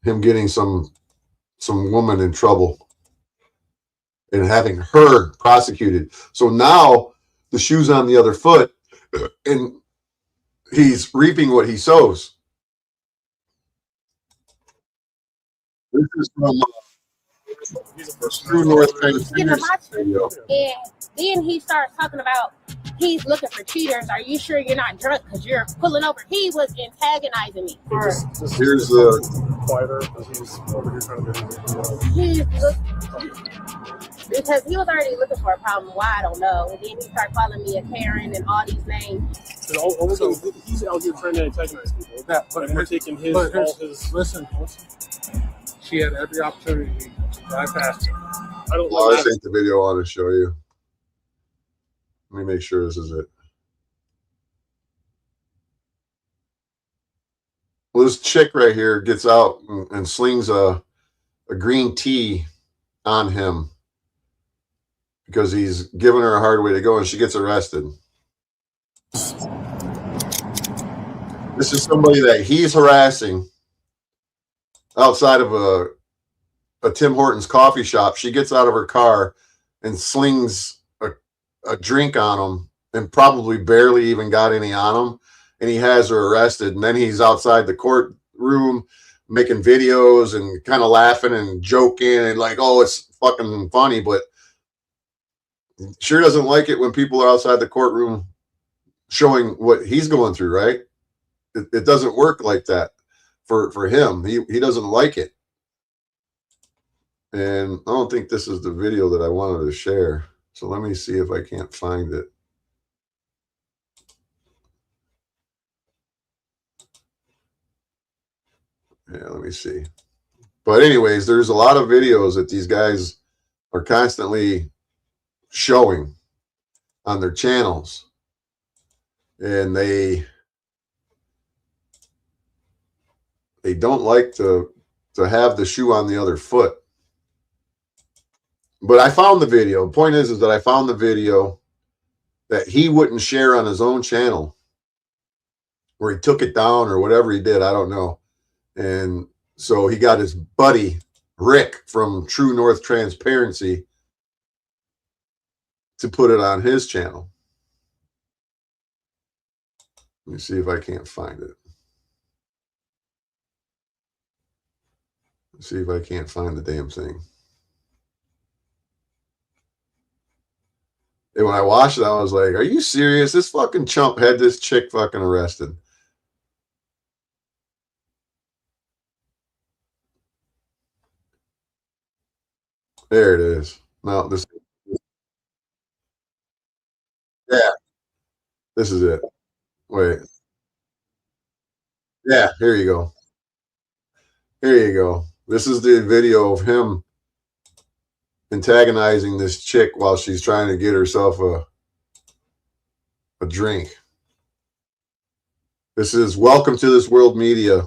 him getting some woman in trouble and having her prosecuted. So now the shoe's on the other foot and he's reaping what he sows. This is from True North Carolina. And then he starts talking about he's looking for cheaters. Are you sure you're not drunk because you're pulling over? He was antagonizing me. Here's the quieter because he's over here trying to because he was already looking for a problem. Why I don't know. And then he started calling me a Karen and all these names. he's out here trying to antagonize people. Yeah, but we're taking his. Listen. She had every opportunity to drive past him. I don't. Well, this ain't the video I want to show you. Let me make sure this is it. Well, this chick right here gets out and slings a green tea on him because he's giving her a hard way to go, and she gets arrested. This is somebody that he's harassing outside of a Tim Hortons coffee shop. She gets out of her car and slings a drink on him and probably barely even got any on him. And he has her arrested. And then he's outside the courtroom making videos and kind of laughing and joking and like, oh, it's fucking funny. But sure doesn't like it when people are outside the courtroom showing what he's going through, right? It doesn't work like that for him. He doesn't like it. And I don't think this is the video that I wanted to share. So let me see if I can't find it. Yeah, let me see. But anyways, there's a lot of videos that these guys are constantly showing on their channels. And they they don't like to have the shoe on the other foot. But I found the video. The point is that I found the video that he wouldn't share on his own channel, where he took it down or whatever he did. I don't know. And so he got his buddy Rick from True North Transparency to put it on his channel. Let me see if I can't find it. Let's see if I can't find the damn thing. And when I watched it, I was like, are you serious? This fucking chump had this chick fucking arrested. There it is. No, this. Yeah, this is it. Wait. Yeah, here you go. Here you go. This is the video of him antagonizing this chick while she's trying to get herself a drink. This is Welcome to This World Media.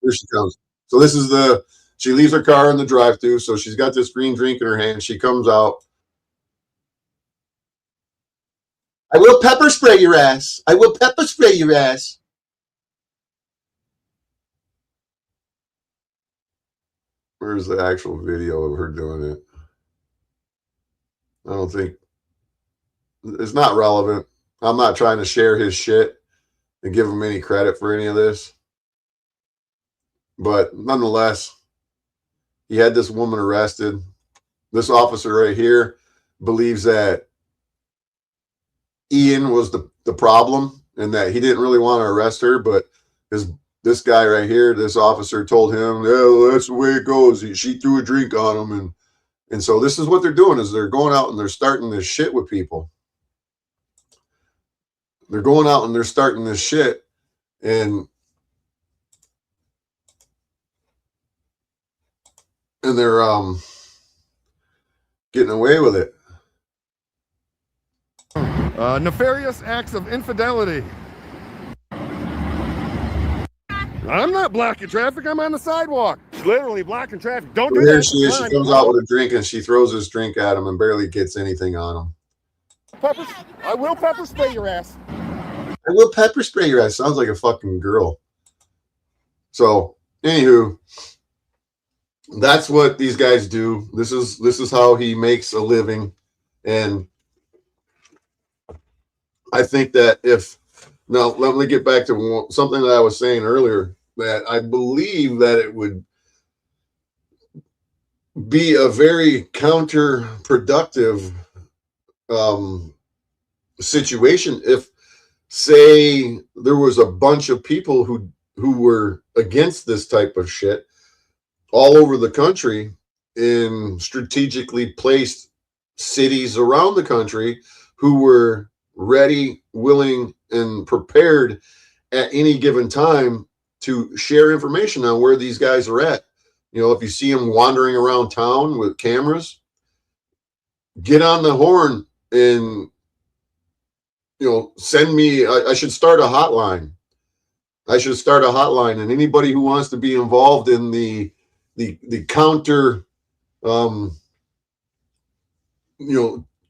Here she comes. So this is she leaves her car in the drive-thru. So she's got this green drink in her hand. She comes out. I will pepper spray your ass. I will pepper spray your ass. Where's the actual video of her doing it? I don't think it's not relevant. I'm not trying to share his shit and give him any credit for any of this. But nonetheless, he had this woman arrested. This officer right here believes that Ian was the problem and that he didn't really want to arrest her, but this guy right here, this officer told him, well, that's the way it goes. She threw a drink on him. And so this is what they're doing, is they're going out and they're starting this shit with people. They're going out and they're starting this shit, and they're getting away with it. Nefarious acts of infidelity. I'm not blocking traffic. I'm on the sidewalk. Literally blocking traffic. Don't do There that. she is. She comes out with a drink and she throws this drink at him and barely gets anything on him. I will pepper spray your ass. I will pepper spray your ass. Sounds like a fucking girl. So, anywho, that's what these guys do. This is how he makes a living. And I think that now let me get back to something that I was saying earlier, that I believe that it would be a very counterproductive situation if, say, there was a bunch of people who were against this type of shit all over the country in strategically placed cities around the country who were ready, willing, and prepared at any given time to share information on where these guys are at. You know, if you see them wandering around town with cameras, get on the horn and, you know, send me, I should start a hotline. I should start a hotline, and anybody who wants to be involved in the counter,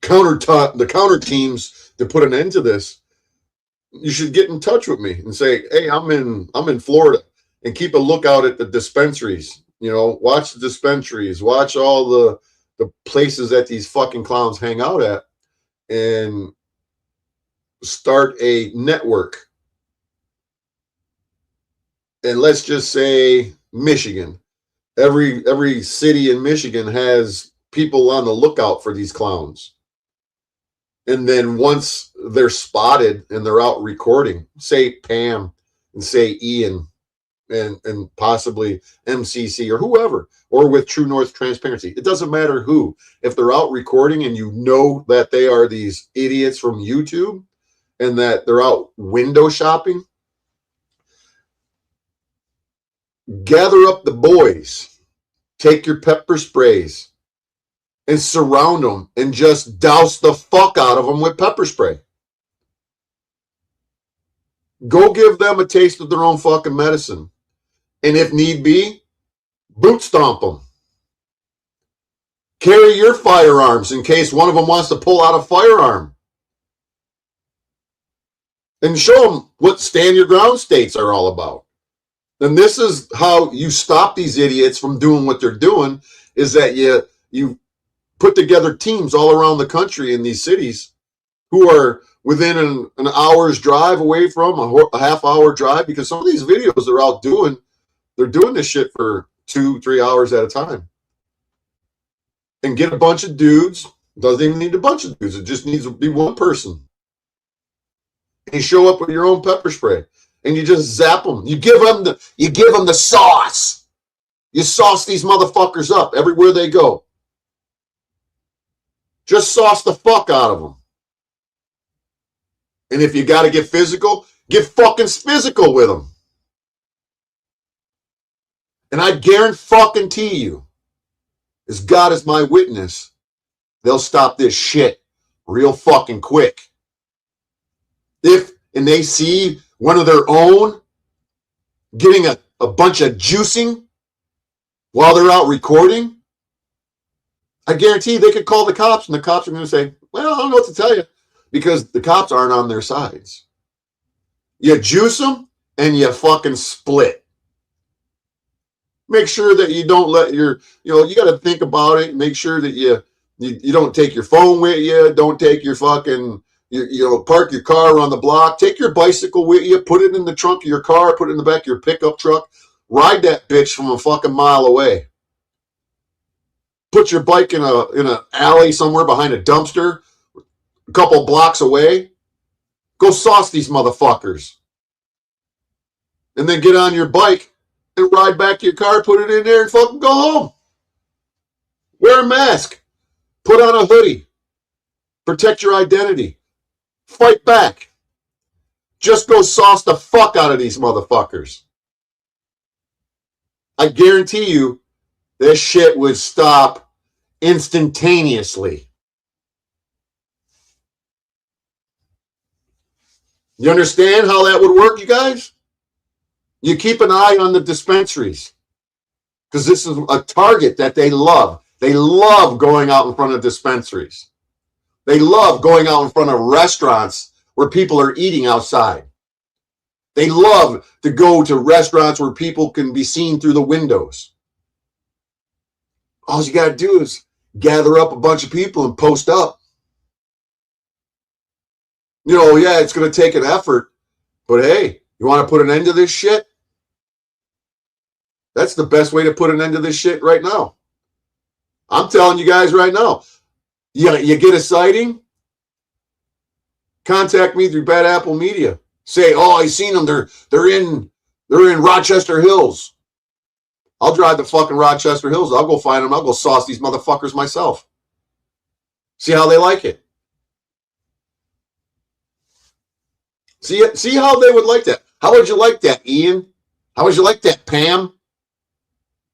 counter teams to put an end to this, you should get in touch with me and say, hey, I'm in Florida, and keep a lookout at the dispensaries. You know, watch the dispensaries, watch all the places that these fucking clowns hang out at, and start a network. And let's just say Michigan. Every city in Michigan has people on the lookout for these clowns. And then once they're spotted and they're out recording, say Pam and say Ian and possibly MCC or whoever, or with True North Transparency, it doesn't matter who. If they're out recording and you know that they are these idiots from YouTube and that they're out window shopping, gather up the boys, take your pepper sprays, and surround them and just douse the fuck out of them with pepper spray. Go give them a taste of their own fucking medicine. And if need be, boot stomp them. Carry your firearms in case one of them wants to pull out a firearm. And show them what stand your ground states are all about. And this is how you stop these idiots from doing what they're doing, is that you put together teams all around the country in these cities who are within an hour's drive away from, a half-hour drive, because some of these videos they're out doing, they're doing this shit for 2-3 hours at a time. And get a bunch of dudes. Doesn't even need a bunch of dudes. It just needs to be one person. And you show up with your own pepper spray. And you just zap them. You give them the sauce. You sauce these motherfuckers up everywhere they go. Just sauce the fuck out of them. And if you got to get physical, get fucking physical with them. And I guarantee you, as God is my witness, they'll stop this shit real fucking quick. And they see one of their own getting a bunch of juicing while they're out recording, I guarantee they could call the cops, and the cops are going to say, well, I don't know what to tell you, because the cops aren't on their sides. You juice them, and you fucking split. Make sure that you don't let you got to think about it. Make sure that you don't take your phone with you. Don't take your fucking, park your car around the block. Take your bicycle with you. Put it in the trunk of your car. Put it in the back of your pickup truck. Ride that bitch from a fucking mile away. Put your bike in an alley somewhere behind a dumpster, a couple blocks away. Go sauce these motherfuckers. And then get on your bike and ride back to your car, put it in there, and fucking go home. Wear a mask. Put on a hoodie. Protect your identity. Fight back. Just go sauce the fuck out of these motherfuckers. I guarantee you, this shit would stop instantaneously. You understand how that would work, you guys? You keep an eye on the dispensaries, because this is a target that they love. They love going out in front of dispensaries. They love going out in front of restaurants where people are eating outside. They love to go to restaurants where people can be seen through the windows. All you got to do is gather up a bunch of people and post up. Yeah, it's going to take an effort, but hey, you want to put an end to this shit? That's the best way to put an end to this shit right now. I'm telling you guys right now. You get a sighting? Contact me through Bad Apple Media. Say, I seen them. They're in Rochester Hills. I'll drive to fucking Rochester Hills. I'll go find them. I'll go sauce these motherfuckers myself. See how they like it. See how they would like that. How would you like that, Ian? How would you like that, Pam?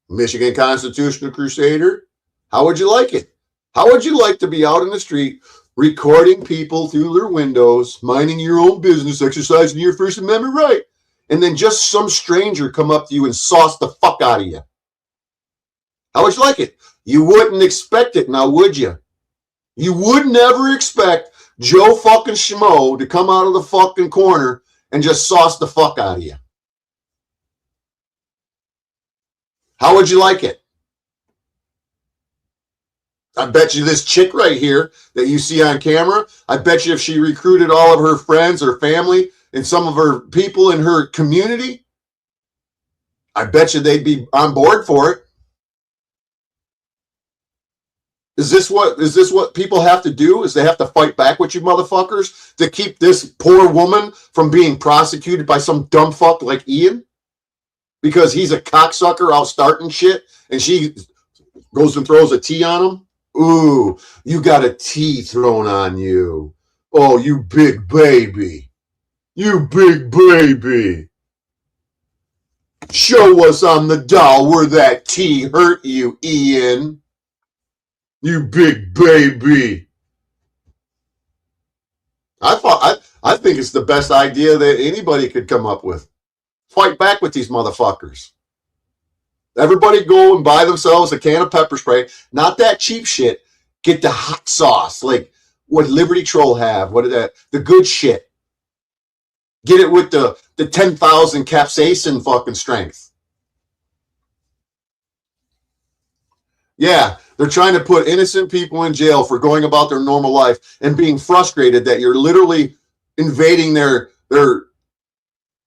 Michigan Constitutional Crusader. How would you like it? How would you like to be out in the street recording people through their windows, minding your own business, exercising your First Amendment right, and then just some stranger come up to you and sauce the fuck out of you? How would you like it? You wouldn't expect it now, would you? You would never expect Joe fucking Schmo to come out of the fucking corner and just sauce the fuck out of you. How would you like it? I bet you this chick right here that you see on camera, I bet you if she recruited all of her friends, her family, and some of her people in her community, I bet you they'd be on board for it. Is this what people have to do? Is they have to fight back with you motherfuckers to keep this poor woman from being prosecuted by some dumb fuck like Ian? Because he's a cocksucker out starting shit and she goes and throws a tea on him? Ooh, you got a tea thrown on you. Oh, you big baby. You big baby. Show us on the doll where that tea hurt you, Ian. You big baby. I think it's the best idea that anybody could come up with. Fight back with these motherfuckers. Everybody go and buy themselves a can of pepper spray. Not that cheap shit. Get the hot sauce, like what Liberty Troll have. What is that? The good shit. Get it with the 10,000 capsaicin fucking strength. Yeah, they're trying to put innocent people in jail for going about their normal life and being frustrated that you're literally invading their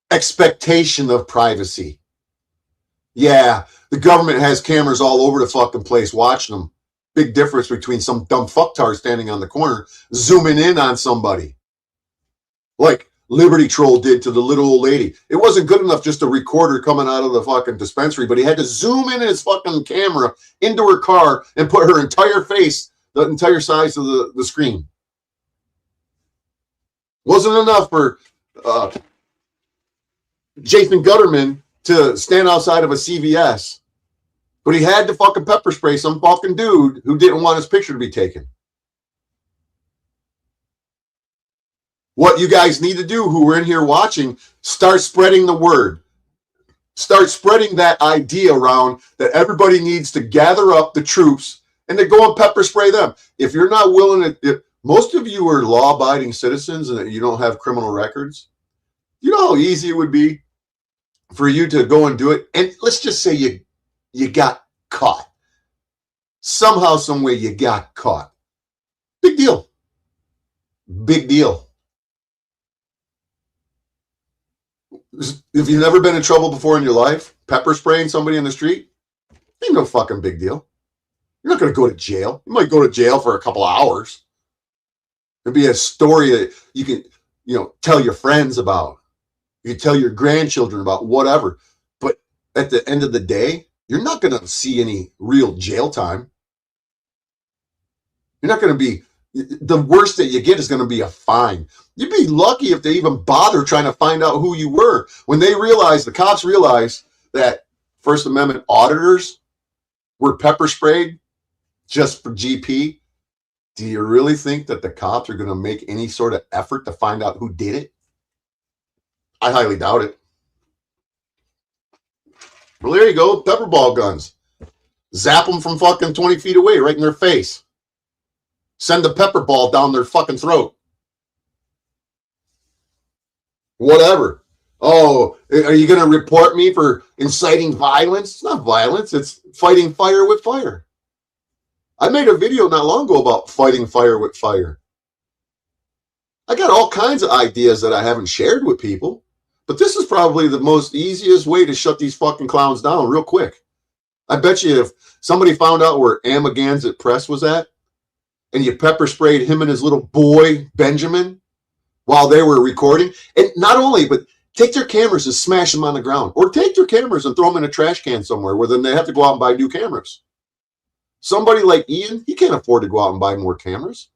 expectation of privacy. Yeah, the government has cameras all over the fucking place watching them. Big difference between some dumb fucktard standing on the corner zooming in on somebody. Like Liberty Troll did to the little old lady. It wasn't good enough just to record her coming out of the fucking dispensary, but he had to zoom in his fucking camera into her car and put her entire face, the entire size of the screen. Wasn't enough for Jason Gutterman to stand outside of a CVS, but he had to fucking pepper spray some fucking dude who didn't want his picture to be taken. What you guys need to do who are in here watching, start spreading the word. Start spreading that idea around that everybody needs to gather up the troops and to go and pepper spray them. If you're not willing to, if most of you are law-abiding citizens and you don't have criminal records, you know how easy it would be for you to go and do it. And let's just say you got caught. Somehow, some way you got caught. Big deal. Big deal. If you've never been in trouble before in your life, pepper spraying somebody in the street, ain't no fucking big deal. You're not going to go to jail. You might go to jail for a couple of hours. It'll be a story that you can, tell your friends about. You can tell your grandchildren about, whatever. But at the end of the day, you're not going to see any real jail time. You're not going to be, the worst that you get is going to be a fine. You'd be lucky if they even bother trying to find out who you were. When the cops realized that First Amendment auditors were pepper sprayed just for GP, do you really think that the cops are going to make any sort of effort to find out who did it? I highly doubt it. Well, there you go. Pepper ball guns. Zap them from fucking 20 feet away, right in their face. Send a pepper ball down their fucking throat. Whatever. Oh, are you going to report me for inciting violence? It's not violence. It's fighting fire with fire. I made a video not long ago about fighting fire with fire. I got all kinds of ideas that I haven't shared with people, but this is probably the most easiest way to shut these fucking clowns down real quick. I bet you if somebody found out where Amagansett Press was at and you pepper sprayed him and his little boy, Benjamin, while they were recording, and not only, but take their cameras and smash them on the ground, or take their cameras and throw them in a trash can somewhere where then they have to go out and buy new cameras. Somebody like Ian, he can't afford to go out and buy more cameras.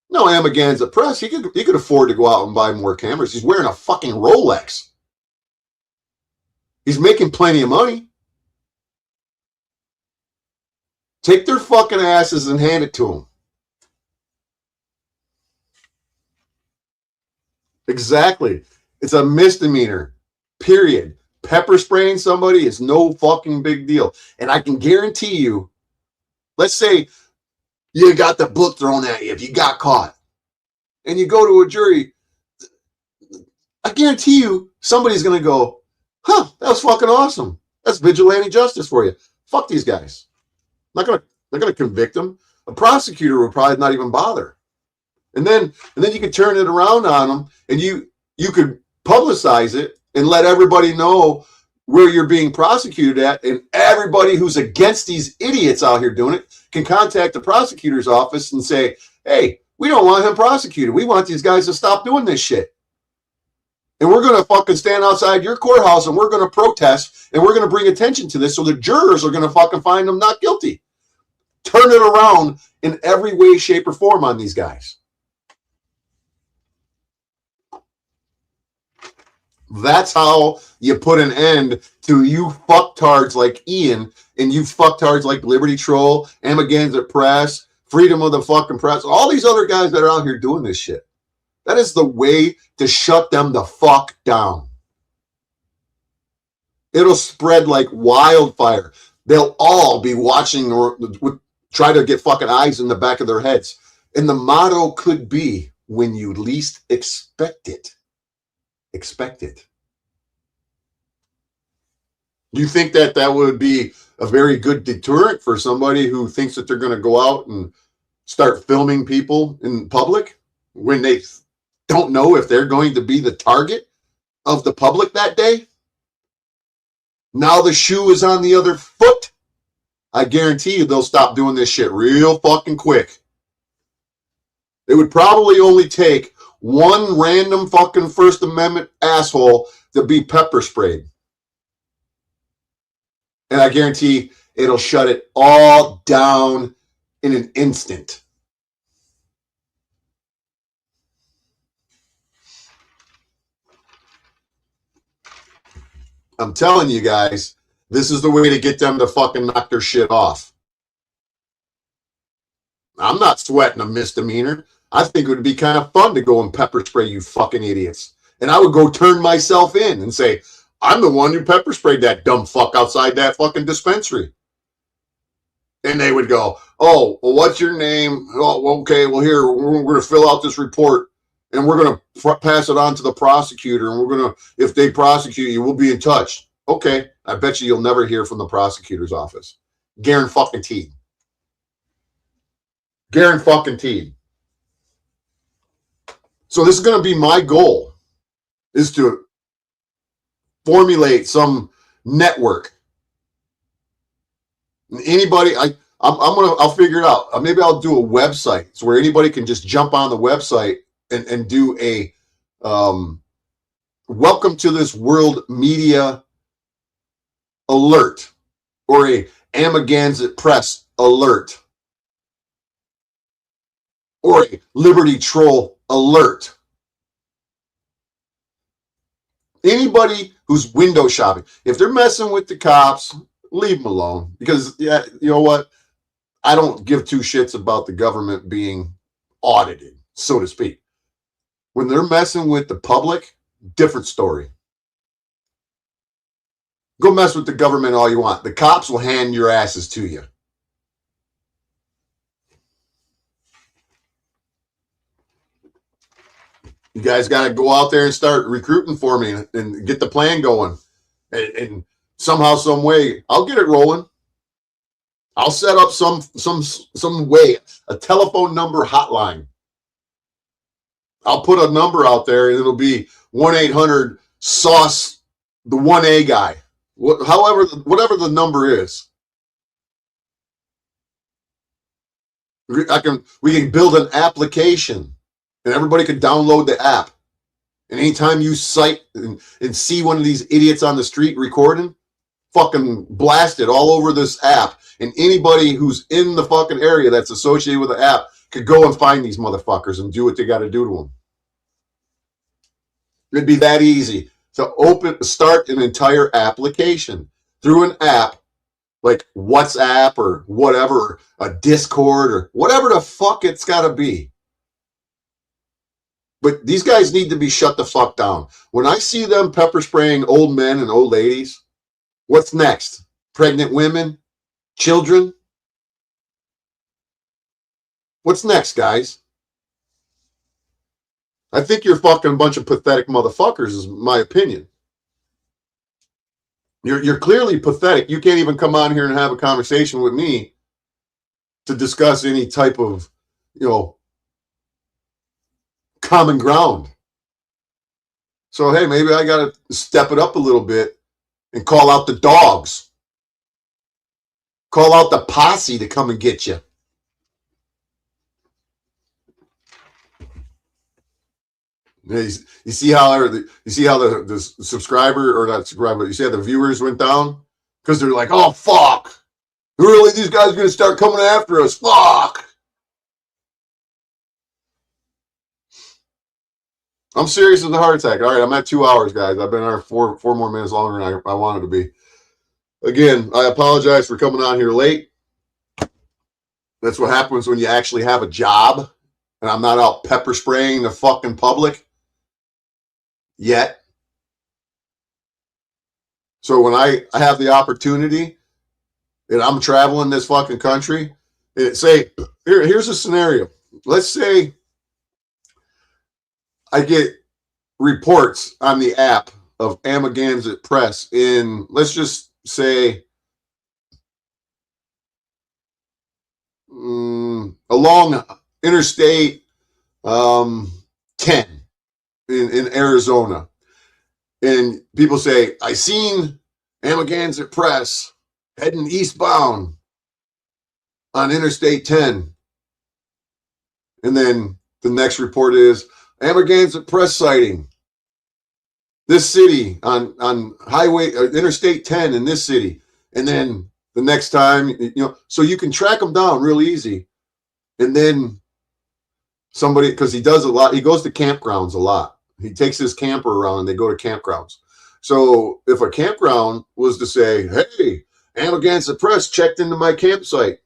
No, Amagansett Press, he could afford to go out and buy more cameras. He's wearing a fucking Rolex. He's making plenty of money. Take their fucking asses and hand it to them. Exactly. It's a misdemeanor. Period. Pepper spraying somebody is no fucking big deal. And I can guarantee you, let's say you got the book thrown at you if you got caught. And you go to a jury, I guarantee you somebody's going to go, that was fucking awesome. That's vigilante justice for you. Fuck these guys. Not going to convict them. A prosecutor would probably not even bother. And then you could turn it around on them, and you could publicize it and let everybody know where you're being prosecuted at, and everybody who's against these idiots out here doing it can contact the prosecutor's office and say, hey, we don't want him prosecuted. We want these guys to stop doing this shit. And we're going to fucking stand outside your courthouse and we're going to protest and we're going to bring attention to this so the jurors are going to fucking find them not guilty. Turn it around in every way, shape, or form on these guys. That's how you put an end to you fucktards like Ian and you fucktards like Liberty Troll, Amagansett Press, Freedom of the fucking Press, all these other guys that are out here doing this shit. That is the way to shut them the fuck down. It'll spread like wildfire. They'll all be watching or try to get fucking eyes in the back of their heads. And the motto could be, when you least expect it. Expect it. Do you think that that would be a very good deterrent for somebody who thinks that they're going to go out and start filming people in public when they don't know if they're going to be the target of the public that day? Now the shoe is on the other foot. I guarantee you they'll stop doing this shit real fucking quick. It would probably only take one random fucking First Amendment asshole to be pepper sprayed. And I guarantee it'll shut it all down in an instant. I'm telling you guys, this is the way to get them to fucking knock their shit off. I'm not sweating a misdemeanor. I think it would be kind of fun to go and pepper spray you fucking idiots. And I would go turn myself in and say, I'm the one who pepper sprayed that dumb fuck outside that fucking dispensary. And they would go, oh, well, what's your name? Oh, okay, well, here, we're going to fill out this report. And we're going to pass it on to the prosecutor. And we're going to, if they prosecute you, we'll be in touch. Okay, I bet you'll never hear from the prosecutor's office. Guaranteed. Guaranteed. So this is going to be my goal, is to formulate some network. Anybody, I'll figure it out. Maybe I'll do a website so where anybody can just jump on the website and do a welcome to this world media alert, or a Amagansett Press alert, or a Liberty Troll alert. Anybody who's window shopping, if they're messing with the cops, leave them alone. Because, yeah, you know what? I don't give two shits about the government being audited, so to speak. When they're messing with the public, different story. Go mess with the government all you want. The cops will hand your asses to you. You guys got to go out there and start recruiting for me and get the plan going. And somehow, some way, I'll get it rolling. I'll set up some way, a telephone number hotline. I'll put a number out there, and it'll be 1-800-SAUCE, the 1A guy. Whatever the number is. We can build an application, and everybody can download the app. And anytime you cite and see one of these idiots on the street recording, fucking blast it all over this app. And anybody who's in the fucking area that's associated with the app could go and find these motherfuckers and do what they got to do to them. It'd be that easy to start an entire application through an app like WhatsApp or whatever, a Discord or whatever the fuck it's got to be. But these guys need to be shut the fuck down. When I see them pepper spraying old men and old ladies, what's next? Pregnant women? Children? What's next, guys? I think you're fucking a bunch of pathetic motherfuckers, is my opinion. You're clearly pathetic. You can't even come on here and have a conversation with me to discuss any type of, common ground. So, hey, maybe I got to step it up a little bit and call out the dogs. Call out the posse to come and get you. You see how the subscriber, or not subscriber, you see how the viewers went down? Because they're like, oh, fuck. Really, these guys are going to start coming after us. Fuck. I'm serious as a heart attack. All right, I'm at 2 hours, guys. I've been there four more minutes longer than I wanted to be. Again, I apologize for coming on here late. That's what happens when you actually have a job, and I'm not out pepper spraying the fucking public yet. So when I have the opportunity and I'm traveling this fucking country, here's a scenario. Let's say I get reports on the app of Amagansett Press in, let's just say, along Interstate 10 in Arizona. And people say, I seen Amagansett Press heading eastbound on Interstate 10. And then the next report is Amagansett Press sighting. This city on highway Interstate 10 in this city. And then the next time, so you can track them down real easy. And then somebody, because he does a lot, he goes to campgrounds a lot. He takes his camper around and they go to campgrounds. So if a campground was to say, hey, Amagansett Press checked into my campsite,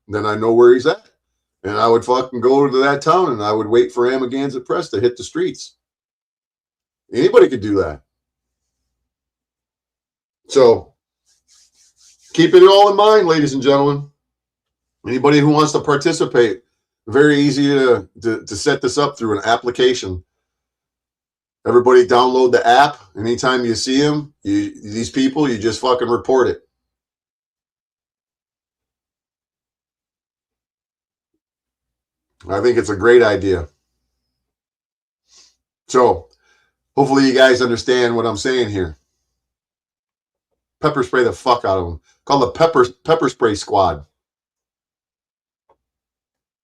then I know where he's at. And I would fucking go to that town and I would wait for Amagansett Press to hit the streets. Anybody could do that. So keep it all in mind, ladies and gentlemen. Anybody who wants to participate, very easy to set this up through an application. Everybody download the app. Anytime you see them, these people, you just fucking report it. I think it's a great idea. So hopefully you guys understand what I'm saying here. Pepper spray the fuck out of them. Call the pepper spray squad.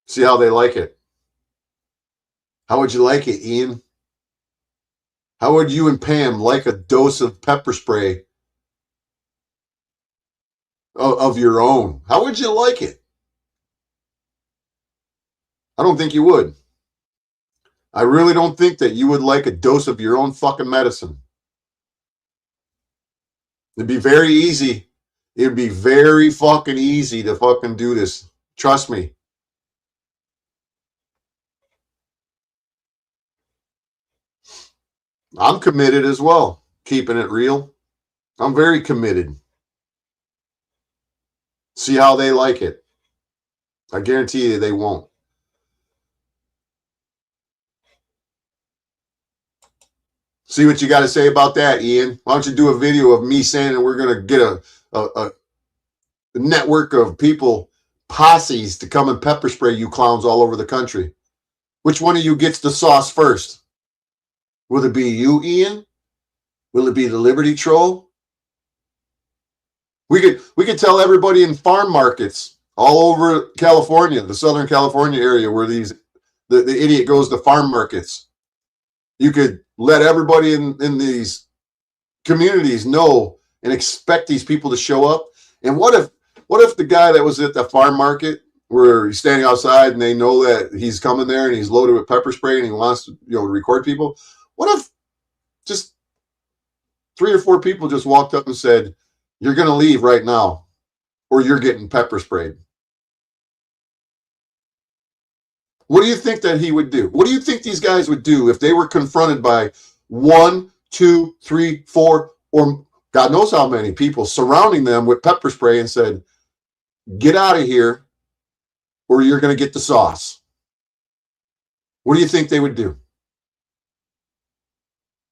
See how they like it. How would you like it, Ian? How would you and Pam like a dose of pepper spray of your own? How would you like it? I don't think you would. I really don't think that you would like a dose of your own fucking medicine. It'd be very easy. It'd be very fucking easy to fucking do this. Trust me. I'm committed as well, keeping it real. I'm very committed. See how they like it. I guarantee you they won't. See what you got to say about that, Ian. Why don't you do a video of me saying that we're going to get a network of people, posses, to come and pepper spray you clowns all over the country. Which one of you gets the sauce first? Will it be you, Ian? Will it be the Liberty Troll? We could tell everybody in farm markets all over California, the Southern California area where the idiot goes to farm markets. You could let everybody in these communities know and expect these people to show up. And what if the guy that was at the farm market, where he's standing outside and they know that he's coming there and he's loaded with pepper spray and he wants to record people? What if just 3 or 4 people just walked up and said, you're going to leave right now or you're getting pepper sprayed? What do you think that he would do? What do you think these guys would do if they were confronted by 1, 2, 3, 4, or God knows how many people surrounding them with pepper spray and said, get out of here or you're going to get the sauce? What do you think they would do?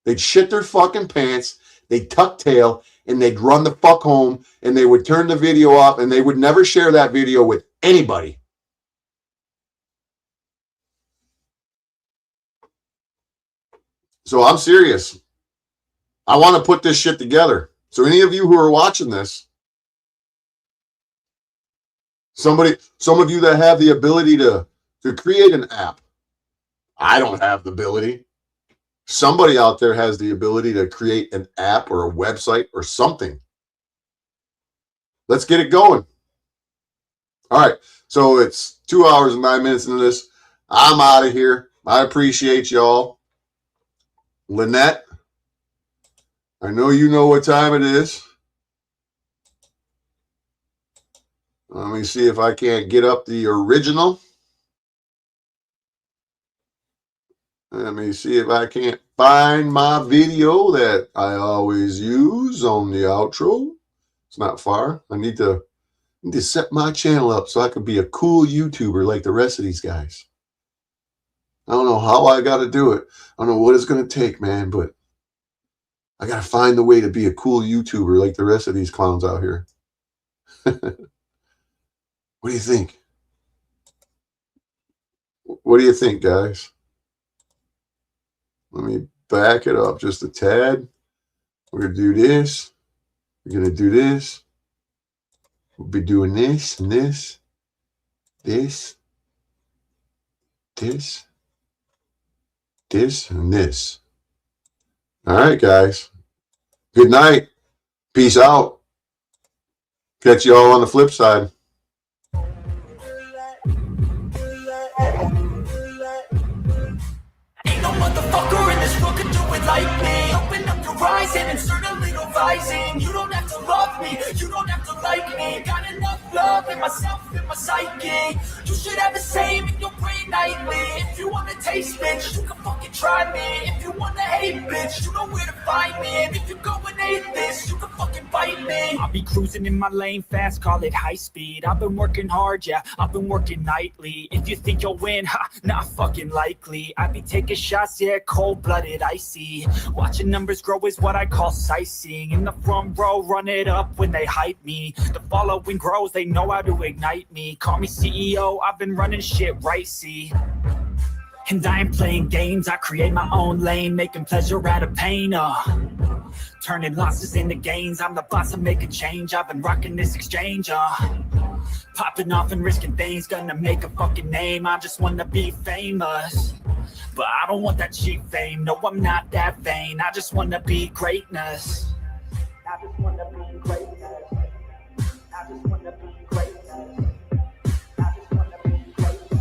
They'd shit their fucking pants, they'd tuck tail, and they'd run the fuck home, and they would turn the video off, and they would never share that video with anybody. So I'm serious. I want to put this shit together. So any of you who are watching this, some of you that have the ability to create an app. I don't have the ability. Somebody out there has the ability to create an app or a website or something. Let's get it going. All right. So it's 2 hours and 9 minutes into this. I'm out of here. I appreciate y'all. Lynette, I know you know what time it is. Let me see if I can't get up the original. Let me see if I can't find my video that I always use on the outro. It's not far. I need to set my channel up so I can be a cool YouTuber like the rest of these guys. I don't know how I got to do it. I don't know what it's going to take, man, but I got to find the way to be a cool YouTuber like the rest of these clowns out here. What do you think? What do you think, guys? Let me back it up just a tad. We're going to do this. We're going to do this. We'll be doing this and this, this, this, this, and this. All right, guys. Good night. Peace out. Catch you all on the flip side. Ain't no motherfucker in this world could do it like me. Open up your eyes and insert a little rising. You don't have to love me, you don't have to like me. Got enough love in myself, in my psyche. You should have the same in your brain nightly. If you wanna taste, bitch, you can fucking try me. If you wanna hate, bitch, you know where to find me. And if you go and hate this, you can fucking bite me. I'll be cruising in my lane fast, call it high speed. I've been working hard, yeah, I've been working nightly. If you think you'll win, ha, not fucking likely. I be taking shots, yeah, cold-blooded, icy. Watching numbers grow is what I call sightseeing. In the front row, run it up when they hype me. The following grows, they know how to ignite me. Call me CEO, I've been running shit right, see. And I ain't playing games, I create my own lane, making pleasure out of pain, turning losses into gains. I'm the boss, I'm making change. I've been rocking this exchange, popping off and risking things, gonna make a fucking name. I just wanna be famous, but I don't want that cheap fame. No, I'm not that vain. I just wanna be greatness. I just wanna be greatness. I just wanna be greatness. I just wanna be greatness.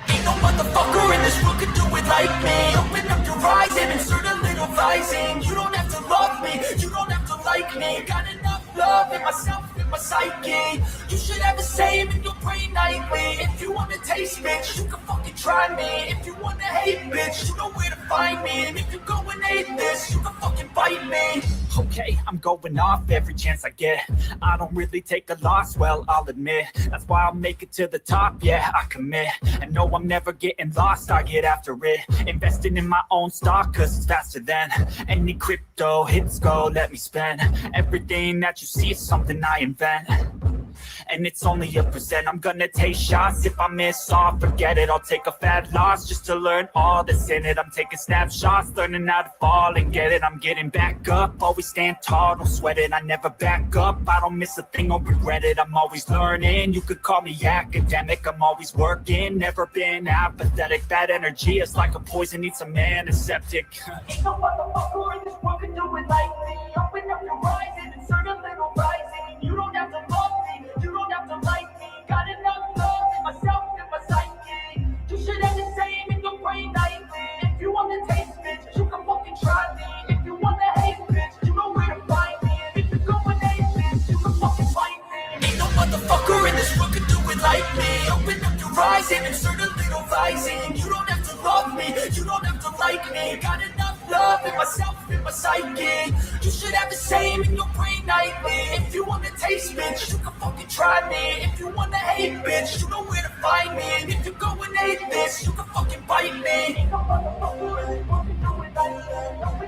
Ain't no motherfucker in this world could do it like me. Open up your eyes and insert a little rising. You don't have to love me, you don't have to like me. Got enough love in myself, in my psyche. You should have the same in your brain nightly. If you wanna taste, bitch, you can fucking try me. If you wanna hate, bitch, you know where to find me. And if you go and hate this, you can fucking bite me. Okay, I'm going off every chance I get. I don't really take a loss, well, I'll admit. That's why I'll make it to the top, yeah, I commit. And no, I'm never getting lost, I get after it. Investing in my own stock, cause it's faster than any crypto hits go, let me spend. Everything that you see is something I invent. And it's only 1%. I'm gonna take shots. If I miss off, forget it. I'll take a fat loss just to learn all that's in it. I'm taking snapshots, learning how to fall and get it. I'm getting back up, always stand tall, don't sweat it. I never back up, I don't miss a thing or regret it. I'm always learning, you could call me academic. I'm always working, never been apathetic. Bad energy is like a poison, needs some antiseptic. Ain't no motherfucker in this world can do it like me. Open up your eyes and insert a little rising. You don't have to love me, you don't have to like me. Got enough love in myself, in my psyche. You should have the same in your brain nightly. If you want to taste, bitch, you can fucking try me. If you want to hate, bitch, you know where to find me. And if you go and hate, bitch, you can fucking fight me. Ain't no motherfucker in this world can do it like me. Open up your eyes and insert a little rising. You don't have to love me, you don't have to like me. Got enough love in myself, in my psyche. You should have the same in your brain nightly. If you want to taste, bitch, you can fucking try me. If you want to hate, bitch, you know where to find me. And if you go and hate this, you can fucking bite me. Ain't no motherfucker in this world can do it like that.